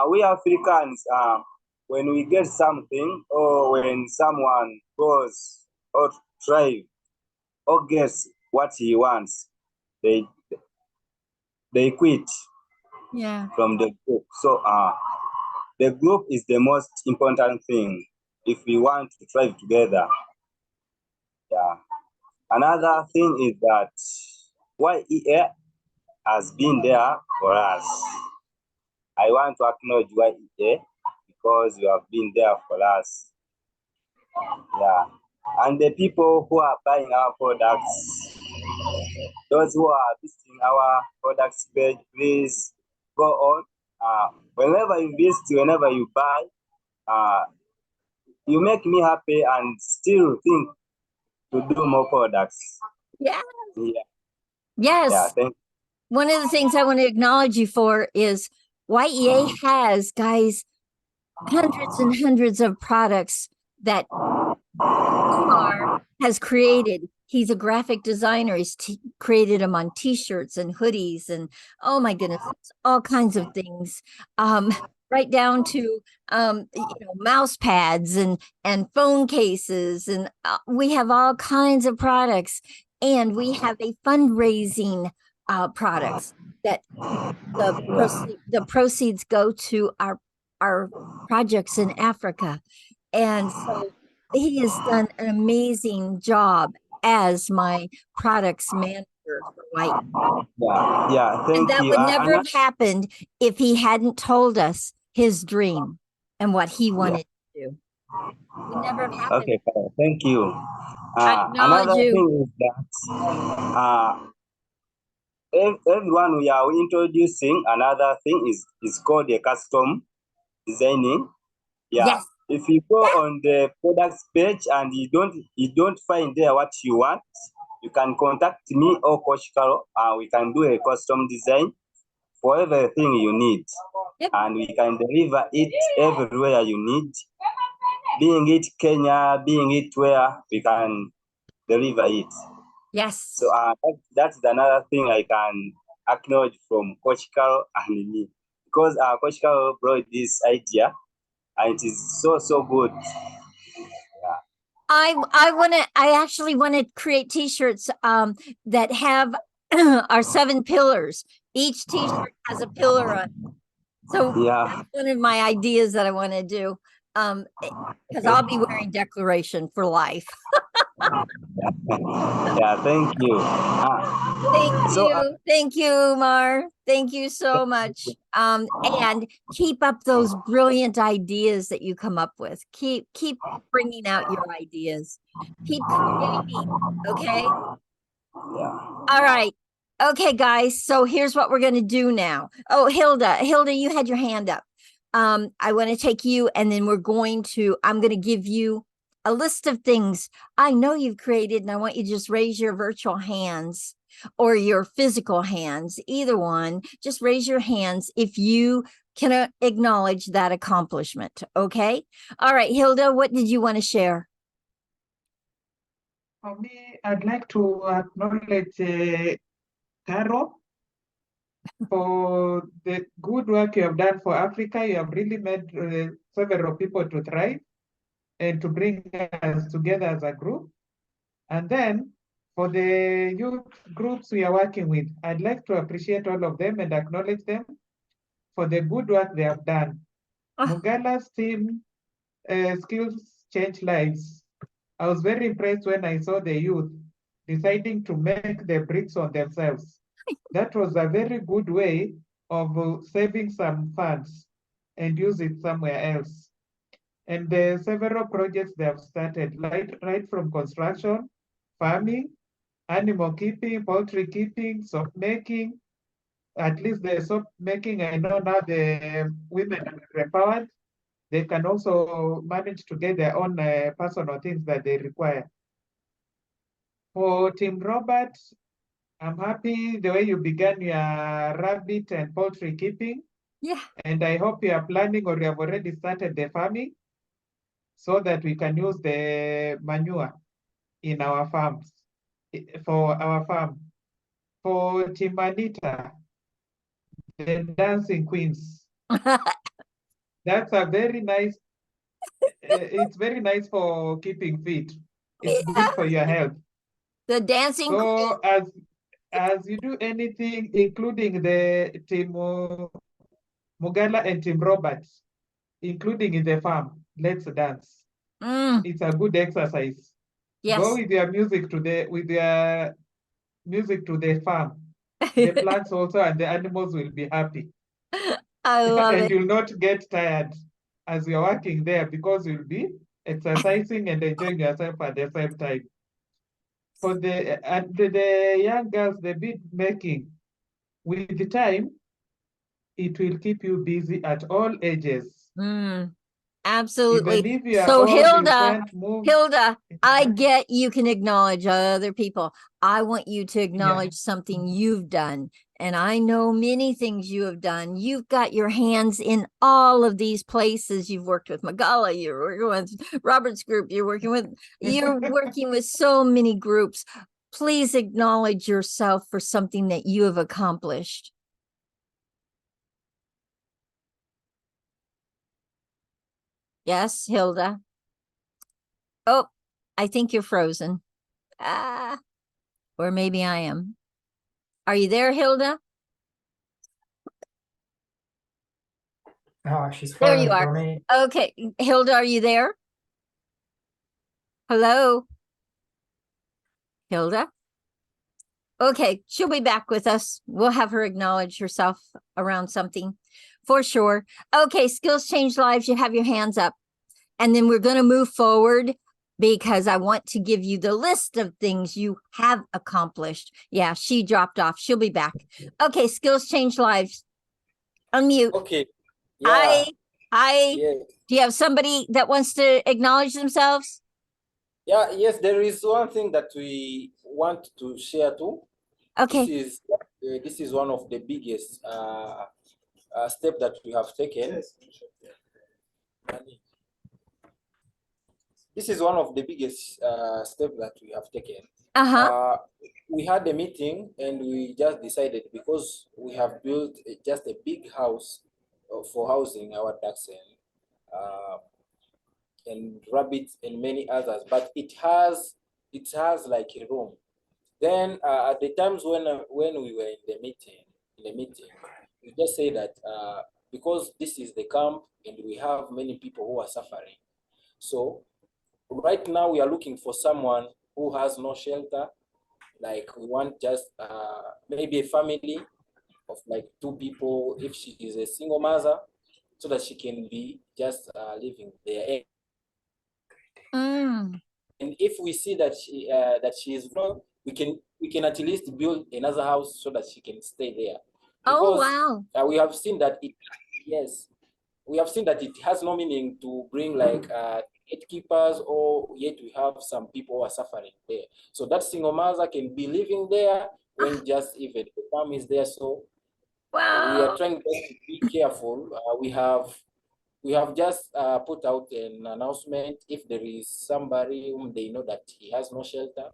We Africans, when we get something, or when someone goes or try or gets what he wants, they quit from the group. So the group is the most important thing if we want to thrive together. Yeah. Another thing is that Y.E.A has been there for us. I want to acknowledge Y.E.A because you have been there for us. Yeah. And the people who are buying our products, those who are visiting our products page, please go on. Whenever you visit, whenever you buy, you make me happy and still think to do more products. Yeah. Yeah. Yes. Yeah, one of the things I want to acknowledge you for is Y.E.A has, guys, hundreds and hundreds of products that Kumar has created. He's a graphic designer. He's created them on t-shirts and hoodies and, oh my goodness, all kinds of things. Right down to mouse pads and phone cases, and we have all kinds of products, and we have a fundraising products that the proceeds go to our projects in Africa. And so he has done an amazing job as my products manager for Y.E.A. Yeah, thank and that you. would never have happened if he hadn't told us his dream and what he wanted to do. It would never have happened. Okay, thank you. I acknowledge Another you. thing is that everyone we are introducing another thing is called a custom designing. Yeah. Yes. If you go on the products page and you don't find there what you want, you can contact me or Coach Carol. We can do a custom design for everything you need. Yep. And we can deliver it everywhere you need. Being it Kenya, being it where we can deliver it. Yes. So that's another thing I can acknowledge from Coach Carol and me, because Coach Carol brought this idea, and it is so good. I actually want to create t-shirts that have our 7 pillars. Each t-shirt has a pillar on it. So that's one of my ideas that I want to do, because I'll be wearing Declaration for life. Yeah, thank you. Thank you, Mar. Thank you so much. And keep up those brilliant ideas that you come up with. Keep bringing out your ideas. Keep creating. Okay. Yeah. All right. Okay, guys, so here's what we're going to do now. Oh, Hilda, you had your hand up. I want to take you, and then I'm going to give you a list of things I know you've created, and I want you to just raise your virtual hands or your physical hands, either one. Just raise your hands if you can acknowledge that accomplishment. Okay. All right, Hilda, what did you want to share? For me, I'd like to acknowledge Carol for the good work you have done for Africa. You have really made several people to thrive and to bring us together as a group. And then for the youth groups we are working with, I'd like to appreciate all of them and acknowledge them for the good work they have done. Mugala's team, Skills Change Lives. I was very impressed when I saw the youth deciding to make the bricks on themselves. That was a very good way of saving some funds and use it somewhere else. And the several projects they have started, right from construction, farming, animal keeping, poultry keeping, soap making. At least the soap making, I know now the women are empowered. They can also manage to get their own personal things that they require. For Team Robert, I'm happy the way you began your rabbit and poultry keeping. Yeah. And I hope you are planning or you have already started the farming so that we can use the manure in our farms, for our farm. For Team Anita, the dancing queens. That's a very nice, it's very nice for keeping fit. It's good for your health. The dancing So as you do anything, including the Team Mugala and Team Robert, including in the farm, let's dance. It's a good exercise. Yes. Go with your music to the farm. The plants also and the animals will be happy. I love and it. you'll not get tired as you're working there because you'll be exercising and enjoying yourself at the same time. For the young girls, the bead making, with the time, it will keep you busy at all ages. Absolutely. Even if you are So old, you Hilda, can't move. I get you can acknowledge other people. I want you to acknowledge something you've done. And I know many things you have done. You've got your hands in all of these places. You've worked with Magala, you're working with Robert's group, you're working with so many groups. Please acknowledge yourself for something that you have accomplished. Yes, Hilda. Oh, I think you're frozen. Or maybe I am. Are you there, Hilda? Oh, she's There you frozen are. for me. Okay, Hilda, are you there? Hello? Hilda? Okay, she'll be back with us. We'll have her acknowledge herself around something for sure. Okay, Skills Change Lives, you have your hands up. And then we're going to move forward because I want to give you the list of things you have accomplished. Yeah, she dropped off. She'll be back. Okay, Skills Change Lives. Unmute. Okay. Yeah. Hi. Yes. Do you have somebody that wants to acknowledge themselves? Yeah, yes, there is one thing that we want to share too. Okay. This is one of the biggest step that we have taken. This is one of the biggest steps that we have taken. We had a meeting and we just decided, because we have built just a big house for housing our ducks and rabbits and many others, but it has like a room. Then at the times when we were in the meeting, we just say that because this is the camp and we have many people who are suffering, so right now we are looking for someone who has no shelter. Like we want just maybe a family of like 2 people, if she is a single mother, so that she can be just living there. And if we see that she is wrong, we can at least build another house so that she can stay there. Oh, Because wow. we have seen that we have seen that it has no meaning to bring like gatekeepers, or yet we have some people who are suffering there. So that single mother can be living there when just even the farm is there. So we are Wow. trying just to be careful. We have just put out an announcement. If there is somebody whom they know that he has no shelter,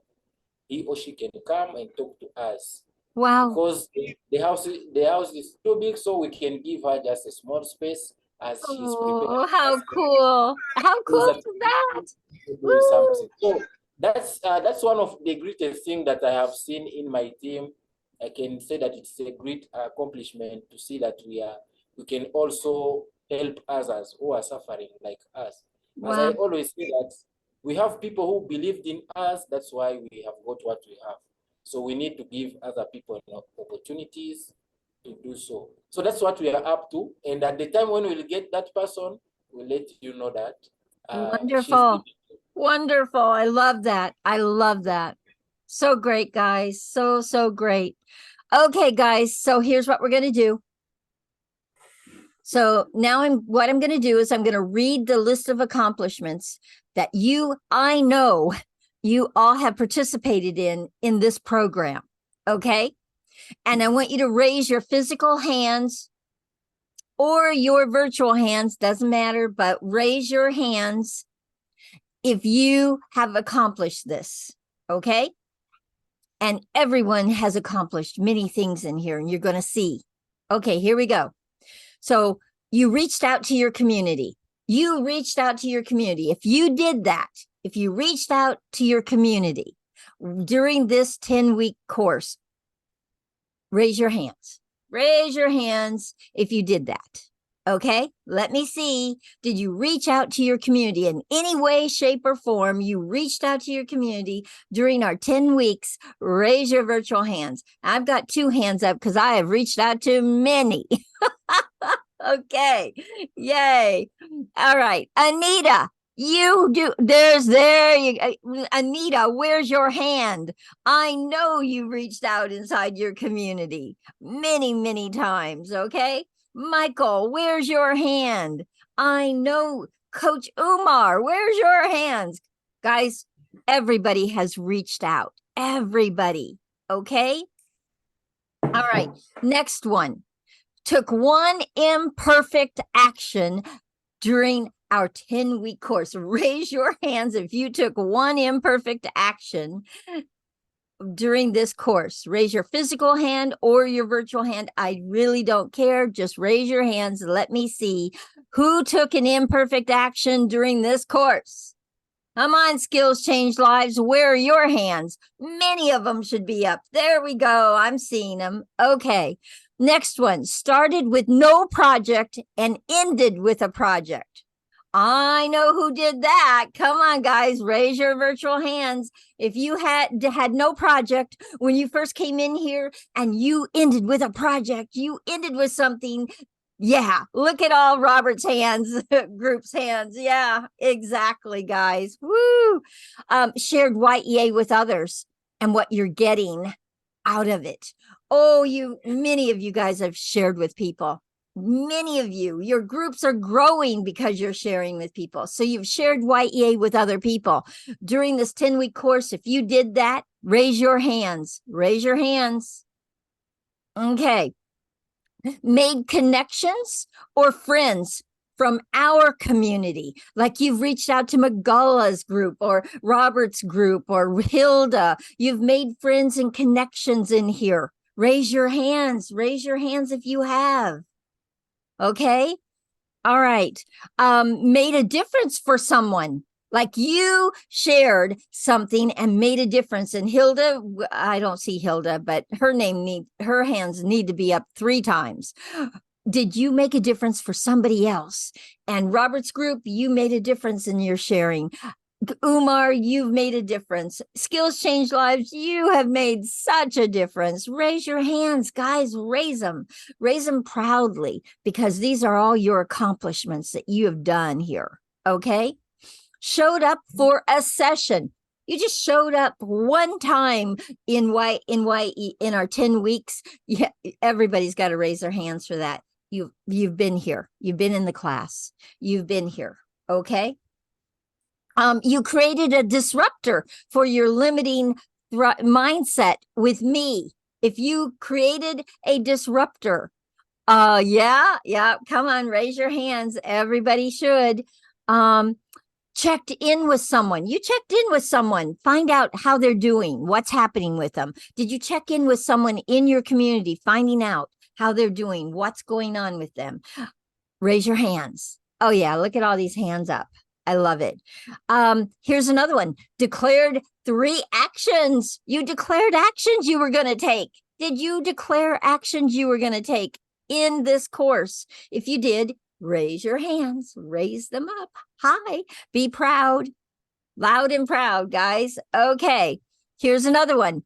he or she can come and talk to us. Wow. Because the house is too big, so we can give her just a small space as she's preparing. Oh, how cool. How cool is that? Doing Woo. something. So that's one of the greatest things that I have seen in my team. I can say that it's a great accomplishment to see that we can also help others who are suffering like us. As I Wow. always say that we have people who believed in us. That's why we have got what we have. So we need to give other people opportunities to do so. So that's what we are up to. And at the time when we'll get that person, we'll let you know that she's Wonderful. Wonderful. I love that. I love that. So great, guys. So, so great. Okay, guys. So here's what we're going to do. So now what I'm going to do is I'm going to read the list of accomplishments that I know you all have participated in this program. Okay. And I want you to raise your physical hands or your virtual hands, doesn't matter, but raise your hands if you have accomplished this. Okay. And everyone has accomplished many things in here, and you're going to see. Okay, here we go. So you reached out to your community. You reached out to your community. If you did that, if you reached out to your community during this 10-week course, raise your hands. Raise your hands if you did that. Okay, let me see. Did you reach out to your community in any way, shape, or form? You reached out to your community during our 10 weeks. Raise your virtual hands. I've got 2 hands up because I have reached out to many. Okay, yay. All right, Anita, you do. Anita, where's your hand? I know you reached out inside your community many, many times. Okay. Michael, where's your hand? I know. Coach Umar, where's your hands? Guys, everybody has reached out. Everybody. Okay. All right. Next one. Took one imperfect action during our 10-week course. Raise your hands if you took one imperfect action during this course. Raise your physical hand or your virtual hand. I really don't care. Just raise your hands. Let me see who took an imperfect action during this course. Come on, Skills Change Lives. Where are your hands? Many of them should be up. There we go. I'm seeing them. Okay. Next one. Started with no project and ended with a project. I know who did that. Come on, guys, raise your virtual hands. If you had no project when you first came in here and you ended with a project, you ended with something. Yeah, look at all Robert's hands, group's hands. Yeah, exactly, guys. Woo! Shared Y.E.A with others and what you're getting out of it. Oh, many of you guys have shared with people. Many of you, your groups are growing because you're sharing with people. So you've shared Y.E.A with other people during this 10-week course. If you did that, raise your hands. Raise your hands. Okay. Made connections or friends from our community, like you've reached out to Magulla's group or Robert's group or Hilda. You've made friends and connections in here. Raise your hands. Raise your hands if you have. Okay. All right. Made a difference for someone. Like you shared something and made a difference. And Hilda, I don't see Hilda, but her hands need to be up 3 times. Did you make a difference for somebody else? And Robert's group, you made a difference in your sharing. Umar, you've made a difference. Skills Change Lives, you have made such a difference. Raise your hands, guys, raise them proudly, because these are all your accomplishments that you have done here. Okay. Showed up for a session. You just showed up one time in Y.E in our 10 weeks. Yeah, everybody's got to raise their hands for that. You've been here. You've been in the class. You've been here. Okay. You created a disruptor for your limiting mindset with me. If you created a disruptor, yeah, come on, raise your hands. Everybody should. Checked in with someone. You checked in with someone. Find out how they're doing, what's happening with them. Did you check in with someone in your community, finding out how they're doing, what's going on with them? Raise your hands. Oh yeah, look at all these hands up. I love it. Here's another one. Declared 3 actions. You declared actions you were going to take. Did you declare actions you were going to take in this course? If you did, raise your hands. Raise them up. Hi. Be proud. Loud and proud, guys. Okay. Here's another one.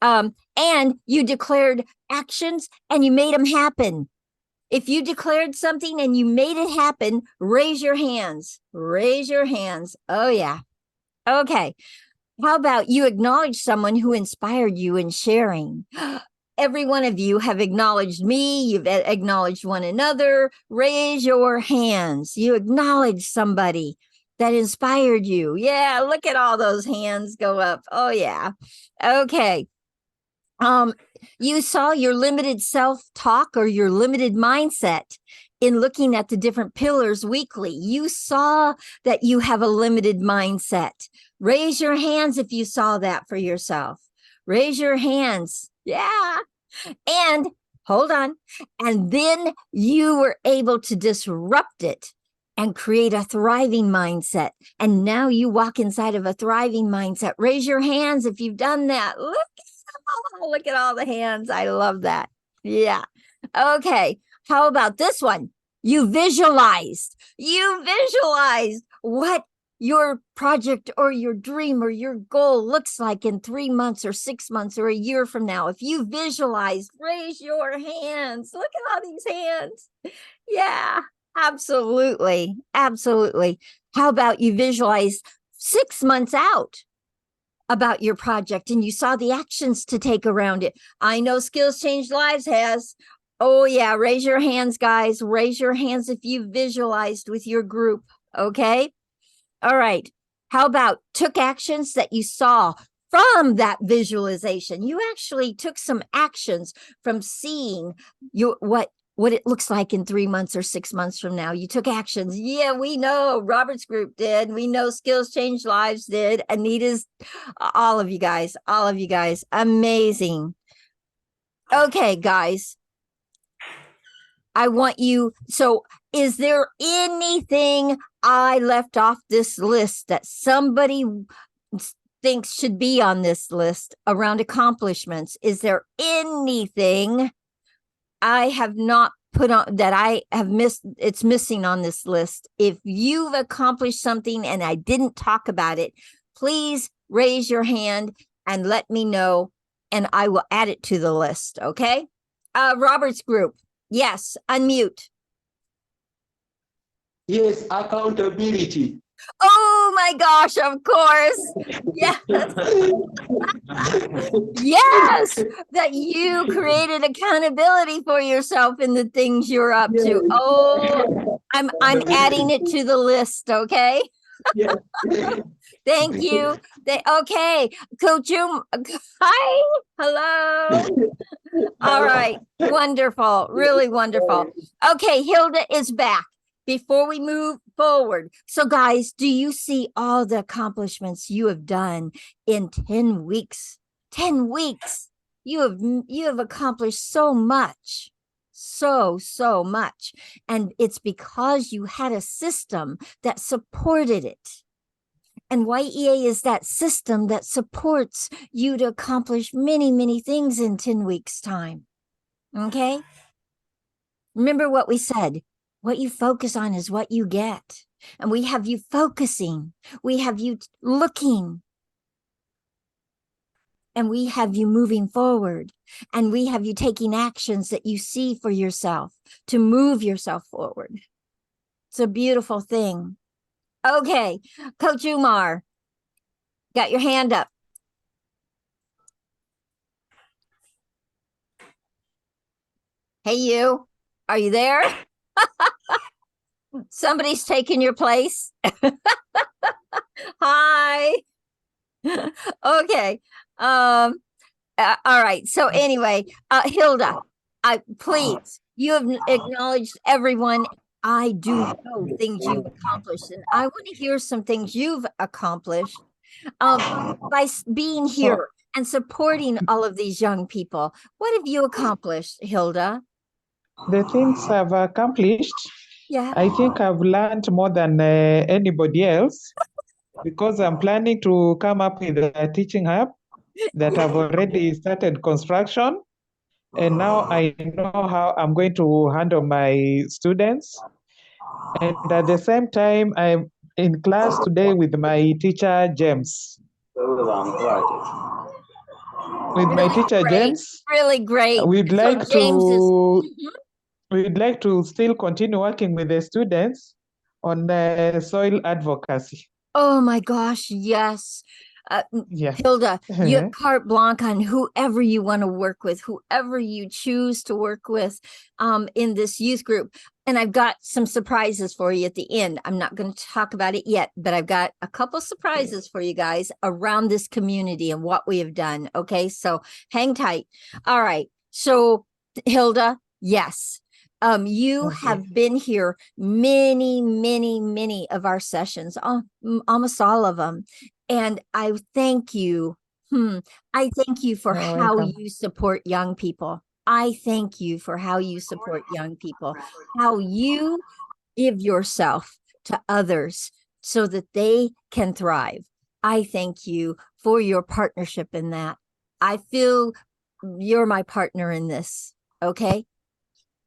And you declared actions and you made them happen. If you declared something and you made it happen, raise your hands. Raise your hands. Oh, yeah. Okay. How about you acknowledge someone who inspired you in sharing? Every one of you have acknowledged me. You've acknowledged one another. Raise your hands. You acknowledge somebody that inspired you. Yeah, look at all those hands go up. Oh, yeah. Okay. You saw your limited self-talk or your limited mindset in looking at the different pillars weekly. You saw that you have a limited mindset. Raise your hands if you saw that for yourself. Raise your hands. Yeah. And hold on. And then you were able to disrupt it and create a thriving mindset. And now you walk inside of a thriving mindset. Raise your hands if you've done that. Look at all the hands. I love that. Yeah. Okay. How about this one? You visualized what your project or your dream or your goal looks like in 3 months or 6 months or a year from now. If you visualize, raise your hands. Look at all these hands. Yeah, absolutely. Absolutely. How about you visualize 6 months out about your project and you saw the actions to take around it? I know Skills Change Lives has. Oh yeah, raise your hands, guys. Raise your hands if you visualized with your group. Okay. All right. How about took actions that you saw from that visualization? You actually took some actions from seeing what it looks like in 3 months or 6 months from now. You took actions. Yeah, we know Robert's group did. We know Skills Change Lives did. Anita's, all of you guys, amazing. Okay, guys. I want you, so is there anything I left off this list that somebody thinks should be on this list around accomplishments? Is there anything I have not put on that I have missed? It's missing on this list. If you've accomplished something and I didn't talk about it, please raise your hand and let me know, and I will add it to the list. Okay. Robert's group. Yes. Unmute. Yes, accountability. Oh my gosh, of course. Yes. Yes, that you created accountability for yourself in the things you're up to. Oh, I'm adding it to the list, okay? Thank you. Okay, Coach hi. Hello. All right. Wonderful. Really wonderful. Okay, Hilda is back. Before we move forward. So guys, do you see all the accomplishments you have done in 10 weeks? 10 weeks. You have accomplished so much. So much. And it's because you had a system that supported it. And Y.E.A is that system that supports you to accomplish many things in 10 weeks time. Okay? Remember what we said. What you focus on is what you get. And we have you focusing. We have you looking. And we have you moving forward. And we have you taking actions that you see for yourself to move yourself forward. It's a beautiful thing. Okay, Coach Umar, Got your hand up. Hey, you. Are you there? Somebody's taking your place. Hi. Okay. All right. So anyway, Hilda, please, you have acknowledged everyone. I do know things you've accomplished, and I want to hear some things you've accomplished by being here and supporting all of these young people. What have you accomplished, Hilda? The things I've accomplished, Yeah. I think I've learned more than anybody else because I'm planning to come up with a teaching hub that I've already started construction. And now I know how I'm going to handle my students. And at the same time, I'm in class today with my teacher, James. With my Really teacher, great. James, Really great. we'd So like James is. to Mhm. we'd like to still continue working with the students on soil advocacy. Oh my gosh, yes. Yeah. Hilda, you have carte blanche on whoever you want to work with, whoever you choose to work with in this youth group. And I've got some surprises for you at the end. I'm not going to talk about it yet, but I've got a couple surprises for you guys around this community and what we have done. Okay, so hang tight. All right. So, Hilda, yes. You have been here many of our sessions, almost all of them. And I thank you. I thank you for You're how welcome. you support young people. I thank you for how you support young people, how you give yourself to others so that they can thrive. I thank you for your partnership in that. I feel you're my partner in this. Okay.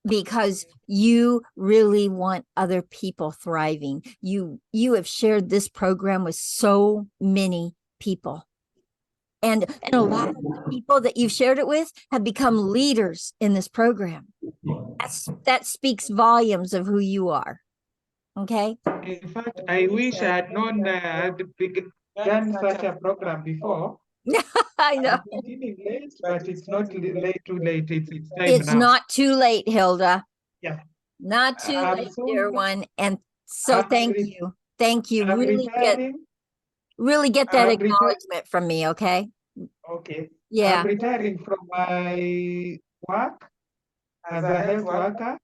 Because you really want other people thriving. You have shared this program with so many people. And a lot of the people that you've shared it with have become leaders in this program. That speaks volumes of who you are. Okay. In fact, I wish I had known I'd done such a program before. I know. I'm beginning late, but it's not late too late. It's time It's now. not too late, Hilda. Yeah. Not too late, dear one. And so I'm thank you. Thank you. I'm Really get that I'm acknowledgement from me, okay? Okay. Yeah. I'm retiring from my work as a health worker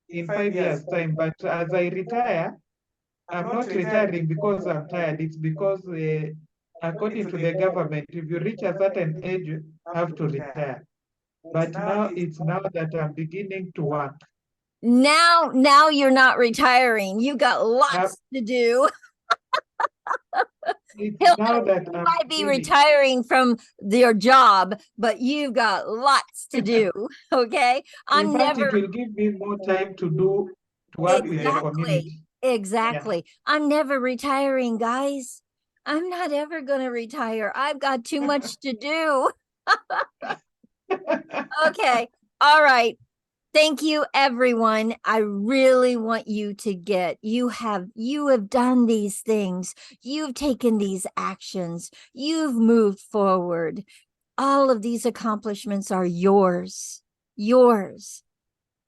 in 5 years' time. But as I retire, I'm not retiring because I'm tired. It's because, according to the government, if you reach a certain age, you have to retire. But now it's now that I'm beginning to work. Now you're not retiring. You got lots to do. Now that you might be retiring from your job, but you've got lots to do. Okay. In fact, it will give me more time to work with the community. Exactly. Yeah. I'm never retiring, guys. I'm not ever going to retire. I've got too much to do. Okay. All right. Thank you, everyone. I really want you to get, you have done these things. You've taken these actions. You've moved forward. All of these accomplishments are yours.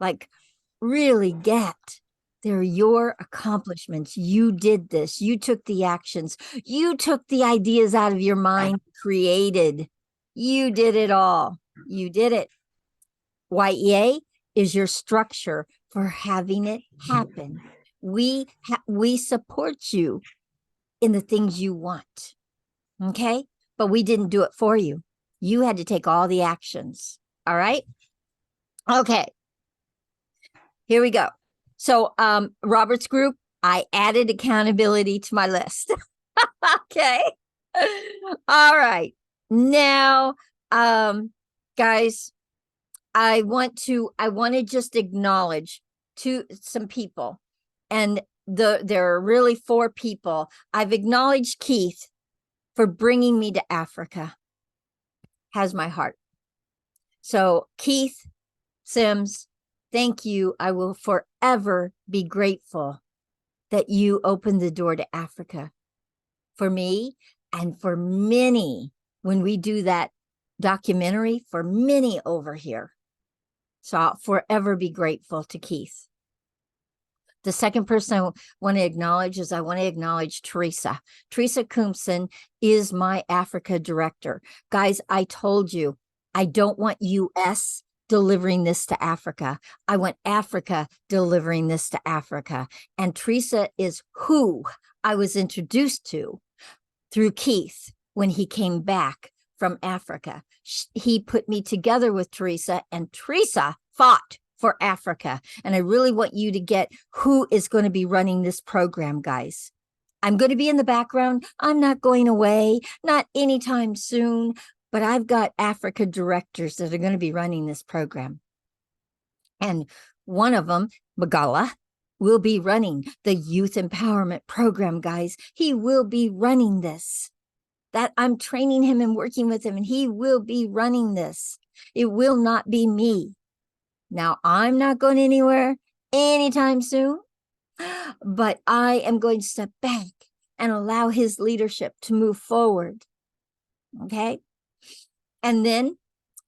Like, really get. They're your accomplishments. You did this. You took the actions. You took the ideas out of your mind, created. You did it all. You did it. Y.E.A is your structure for having it happen. We support you in the things you want. Okay? But we didn't do it for you. You had to take all the actions. All right? Okay. Here we go. So Robert's group, I added accountability to my list. Okay. All right. Now, guys, I want to just acknowledge some people, and there are really 4 people. I've acknowledged Keith for bringing me to Africa. Has my heart. So Keith Sims, thank you. I will forever be grateful that you opened the door to Africa for me And for many, when we do that documentary, for many over here. So I'll forever be grateful to Keith. The second person I want to acknowledge is I want to acknowledge Teresa. Teresa Coombson is my Africa director. Guys, I told you, I don't want US delivering this to Africa. I want Africa delivering this to Africa. And Teresa is who I was introduced to through Keith when he came back from Africa. He put me together with Teresa, and Teresa fought for Africa. And I really want you to get who is going to be running this program, guys. I'm going to be in the background. I'm not going away, not anytime soon, but I've got Africa directors that are going to be running this program. And one of them, Magala, will be running the youth empowerment program, guys. He will be running this. That I'm training him and working with him, and he will be running this. It will not be me. Now, I'm not going anywhere anytime soon, but I am going to step back and allow his leadership to move forward. Okay? And then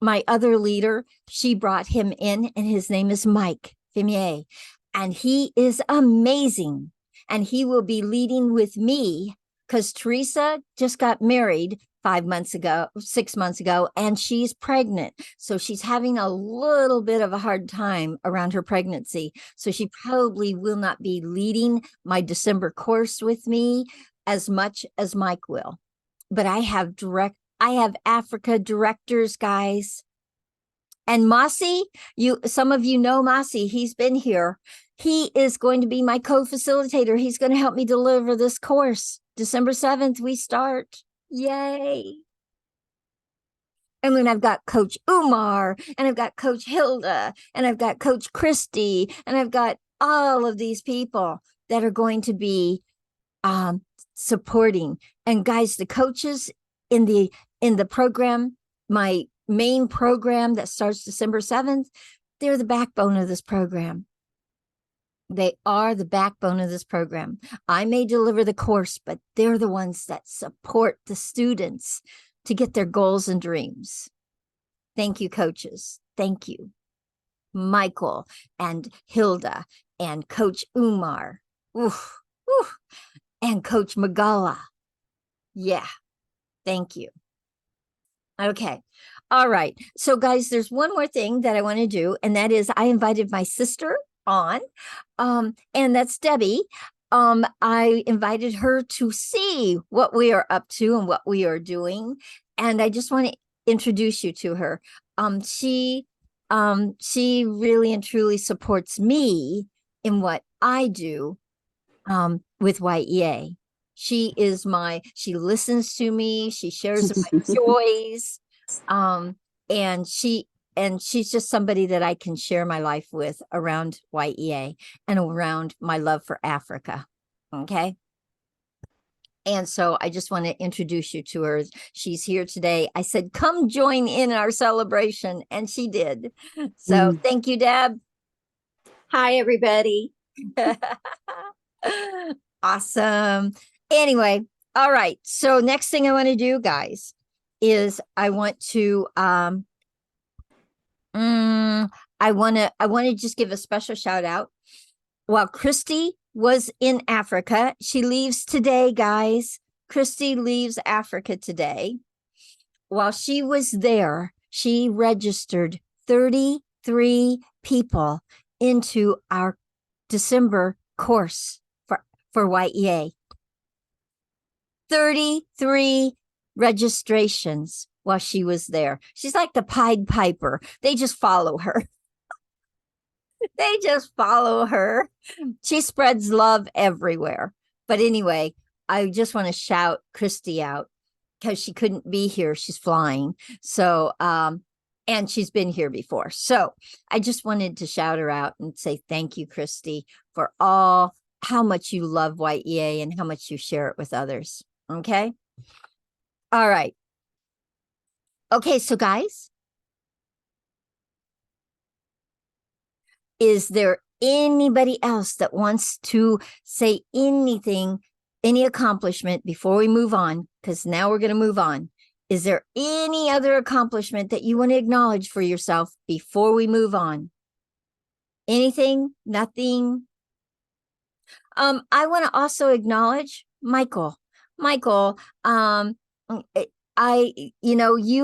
my other leader, she brought him in, and his name is Y.E.A. And he is amazing. And he will be leading with me because Teresa just got married 6 months ago, and she's pregnant. So she's having a little bit of a hard time around her pregnancy. So she probably will not be leading my December course with me as much as Mike will. But I have Africa directors, guys. And Masi, some of you know Masi, he's been here. He is going to be my co-facilitator. He's going to help me deliver this course. December 7th, we start. Yay. And then I've got Coach Umar, and I've got Coach Hilda, and I've got Coach Christy, and I've got all of these people that are going to be supporting. And guys, the coaches in the program, my main program that starts December 7th, they're the backbone of this program. They are the backbone of this program. I may deliver the course, but they're the ones that support the students to get their goals and dreams. Thank you, coaches. Thank you. Michael and Hilda and Coach Umar. Oof, oof, and Coach Magala. Yeah, thank you. Okay. All right. So, guys, there's one more thing that I want to do, and that is I invited my sister on, and that's Debbie. I invited her to see what we are up to and what we are doing, and I just want to introduce you to her. She really and truly supports me in what I do with Y.E.A. She listens to me, she shares my joys, and she's just somebody that I can share my life with around Y.E.A. and around my love for Africa. Okay. And so I just want to introduce you to her. She's here today. I said, come join in our celebration. And she did. So thank you, Deb. Hi, everybody. Awesome. Anyway, all right. So next thing I want to do, guys, is I want to just give a special shout out. While Christy was in Africa, she leaves today, guys. Christy leaves Africa today. While she was there, she registered 33 people into our December course for Y.E.A. 33 registrations while she was there. She's like the Pied Piper. They just follow her. They just follow her. She spreads love everywhere. But anyway, I just want to shout Christy out because she couldn't be here. She's flying. So, and she's been here before. So I just wanted to shout her out and say thank you, Christy, for how much you love Y.E.A. and how much you share it with others. Okay. All right. Okay. So guys, is there anybody else that wants to say anything any accomplishment before we move on, because now we're going to move on. Is there any other accomplishment that you want to acknowledge for yourself before we move on? Anything? Nothing? I want to also acknowledge Michael. Michael, you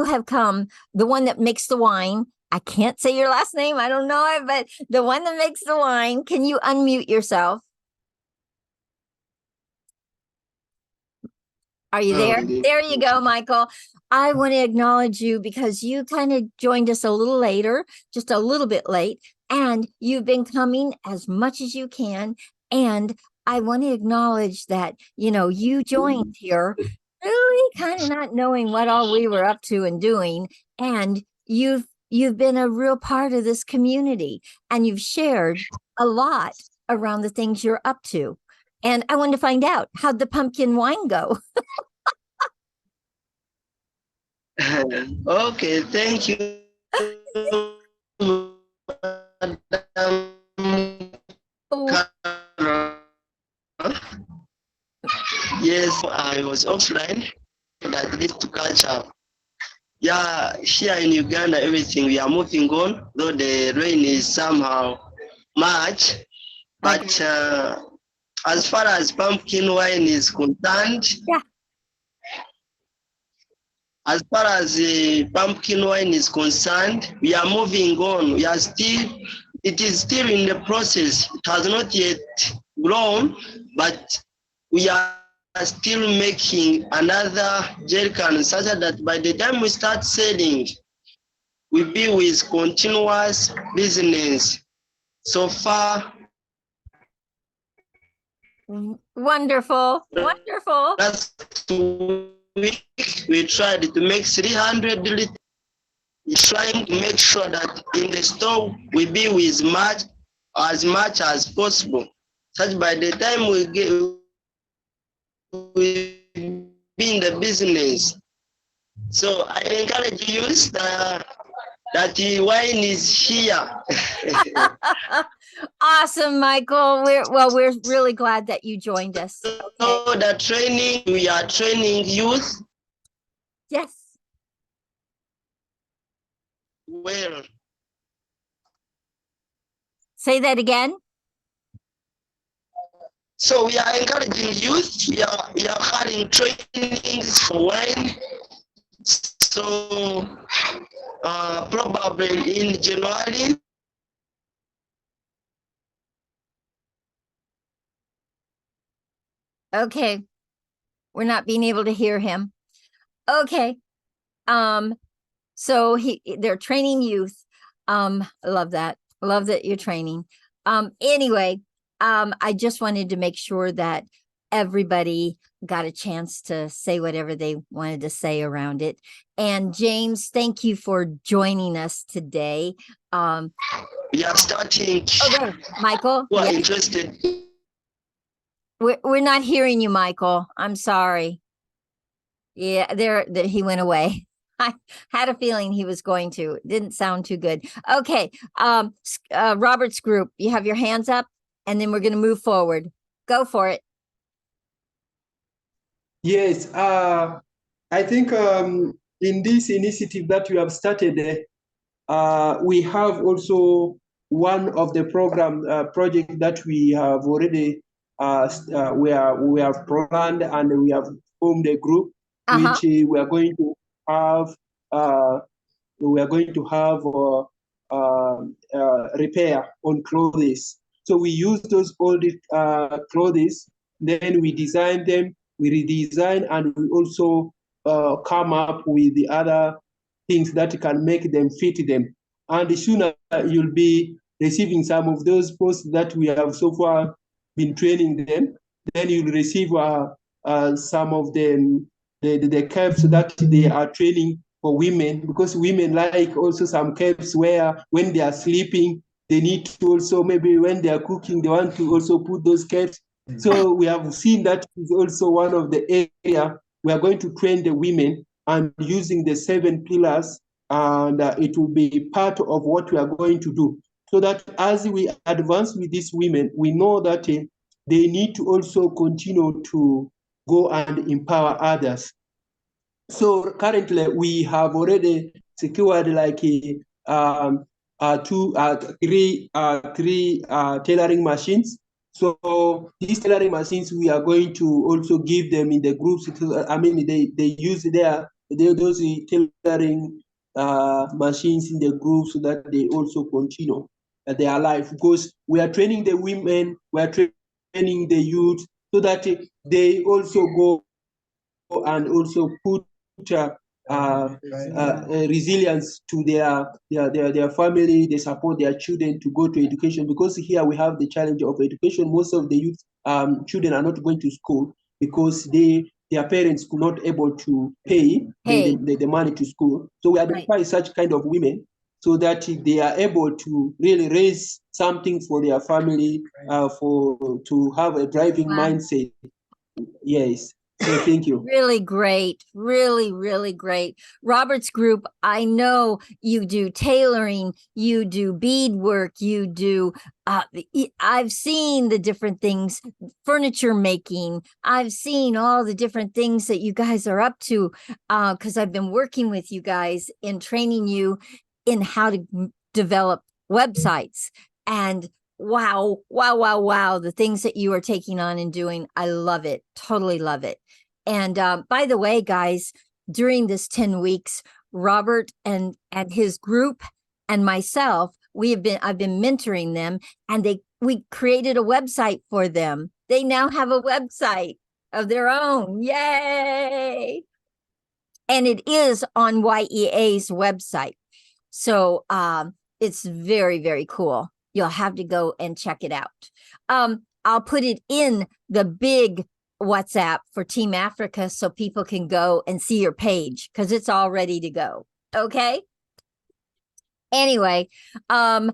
have come, the one that makes the wine. I can't say your last name. I don't know it, but the one that makes the wine. Can you unmute yourself? Are you there? There you go, Michael. I want to acknowledge you because you kind of joined us a little later, just a little bit late, and you've been coming as much as you can. And I want to acknowledge that, you joined here really kind of not knowing what all we were up to and doing. And you've been a real part of this community, and you've shared a lot around the things you're up to. And I wanted to find out, how'd the pumpkin wine go? Okay, thank you. Oh. Yes, I was offline, but I need to catch up. Yeah, here in Uganda, everything we are moving on, though the rain is somehow much. But as far as pumpkin wine is concerned, yeah. As far as the pumpkin wine is concerned, we are moving on. It is still in the process. It has not yet grown, but we are still making another jerrycan such that by the time we start selling, we'll be with continuous business. So far, wonderful. Last week, we tried to make 300 liters, trying to make sure that in the store we be with as much as possible. Such by the time we be in the business. So I encourage you that the wine is here. Awesome, Michael. We're really glad that you joined us. Okay. So the training, we are training youth. Yes. Well. Say that again. So we are encouraging youth. We are having trainings for wine. So probably in January. Okay. We're not being able to hear him. Okay. So they're training youth. I love that. Love that you're training. Anyway, I just wanted to make sure that everybody got a chance to say whatever they wanted to say around it. And James, thank you for joining us today. We are starting. Okay, Michael. Who are interested? We're not hearing you, Michael. I'm sorry. Yeah, he went away. I had a feeling he was going to. It didn't sound too good. Okay, Robert's group, you have your hands up, and then we're going to move forward. Go for it. Yes, I think in this initiative that you have started, we have also one of the project that we have already we have planned, and we have formed a group which we are going to have. We are going to have repair on clothes. So we use those old clothes, then we design them, we redesign, and we also come up with the other things that can make them fit them. And sooner you'll be receiving some of those posts that we have so far been training them. Then you'll receive some of them, the caps that they are training for women, because women like also some caps where when they are sleeping, they need to also, maybe when they are cooking, they want to also put those caps. So we have seen that is also one of the area we are going to train the women, and using the 7 pillars, and it will be part of what we are going to do. So that as we advance with these women, we know that they need to also continue to go and empower others. So currently we have already secured like three tailoring machines. So these tailoring machines, we are going to also give them in the groups. I mean, they use those tailoring machines in the group so that they also continue their life, because we are training the women, we are training the youth so that they also go and also put resilience to their family. They support their children to go to education, because here we have the challenge of education. Most of the youth children are not going to school because their parents could not able to pay the money to school. So we identify such kind of women so that they are able to really raise something for their family, to have a driving mindset. Yes. So thank you. Really great. Really, really great. Robert's group, I know you do tailoring, you do beadwork, you do, I've seen the different things, furniture making. I've seen all the different things that you guys are up to, because I've been working with you guys in training you in how to develop websites. And wow, wow, wow, wow, the things that you are taking on and doing, I love it. Totally love it. And by the way, guys, during this 10 weeks, Robert and his group and myself, I've been mentoring them, and we created a website for them. They now have a website of their own. Yay! And it is on Y.E.A's website. So it's very, very cool. You'll have to go and check it out. I'll put it in the big WhatsApp for Team Africa so people can go and see your page, because it's all ready to go. Okay. Anyway, I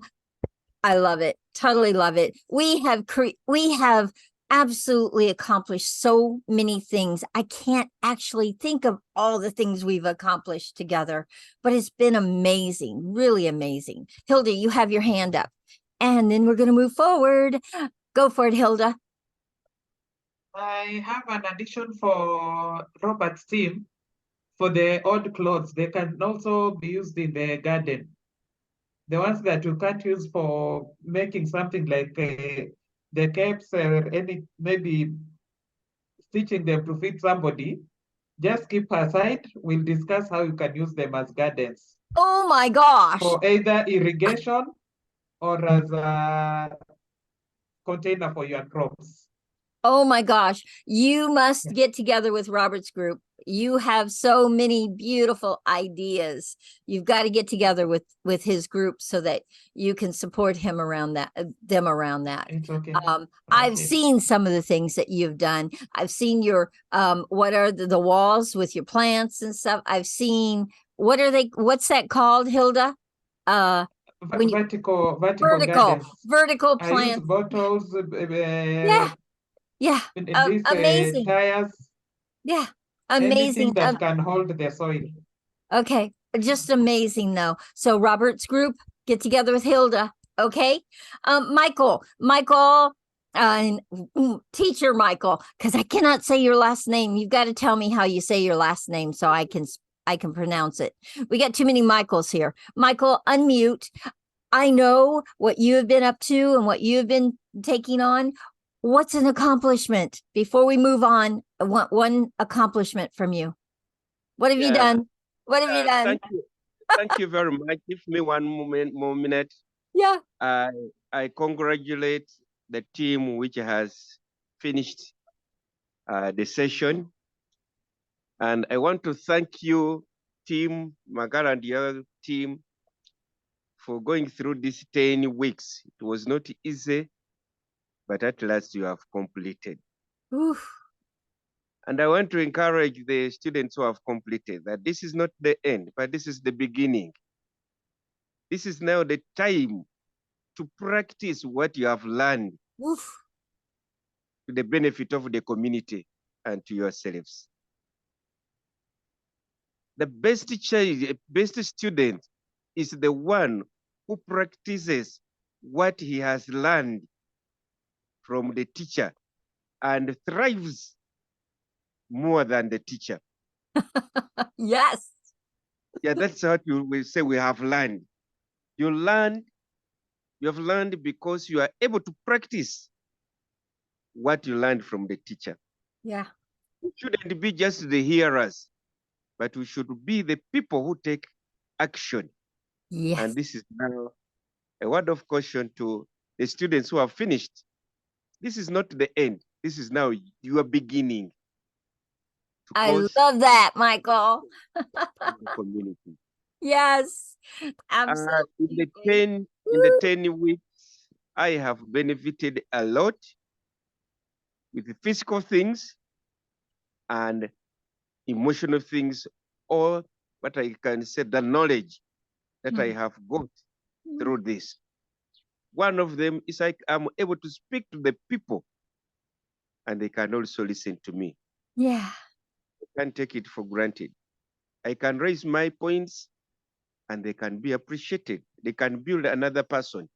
love it. Totally love it. We have absolutely accomplished so many things. I can't actually think of all the things we've accomplished together, but it's been amazing, really amazing. Hilda, you have your hand up, and then we're going to move forward. Go for it, Hilda. I have an addition for Robert's team for the old clothes. They can also be used in the garden. The ones that you can't use for making something like the capes or maybe stitching them to fit somebody, just keep aside. We'll discuss how you can use them as gardens. Oh my gosh. For either irrigation or as a container for your crops. Oh my gosh. You must get together with Robert's group. You have so many beautiful ideas. You've got to get together with his group so that you can support him around that, them around that. It's okay. I've seen some of the things that you've done. I've seen your, what are the walls with your plants and stuff. I've seen, what's that called, Hilda? Vertical vertical plants. plants. I use bottles. Yeah. In these amazing. tires. Yeah. Amazing. Anything that can hold the soil. Okay. Just amazing though. So Robert's group, get together with Hilda. Okay. Michael, teacher Michael, because I cannot say your last name. You've got to tell me how you say your last name so I can pronounce it. We got too many Michaels here. Michael, unmute. I know what you have been up to and what you have been taking on. What's an accomplishment? Before we move on, I want one accomplishment from you. What have you done? What have you done? Thank you. Thank you very much. Give me one more minute. Yeah. I congratulate the team which has finished the session. And I want to thank you, team, Magara and your team, for going through these 10 weeks. It was not easy, but at last you have completed. Oof. And I want to encourage the students who have completed that this is not the end, but this is the beginning. This is now the time to practice what you have learned. Oof. To the benefit of the community and to yourselves. The best child, best student is the one who practices what he has learned from the teacher and thrives more than the teacher. Yes. Yeah, that's what you will say we have learned. You have learned because you are able to practice what you learned from the teacher. Yeah. We shouldn't be just the hearers, but we should be the people who take action. Yes. And this is now a word of caution to the students who have finished. This is not the end. This is now your beginning. I love that, Michael. Community. Yes, absolutely. In the 10 weeks, I have benefited a lot with the physical things and emotional things, or what I can say, the knowledge that I have got through this. One of them is like I'm able to speak to the people and they can also listen to me. Yeah. I can't take it for granted. I can raise my points and they can be appreciated. They can build another person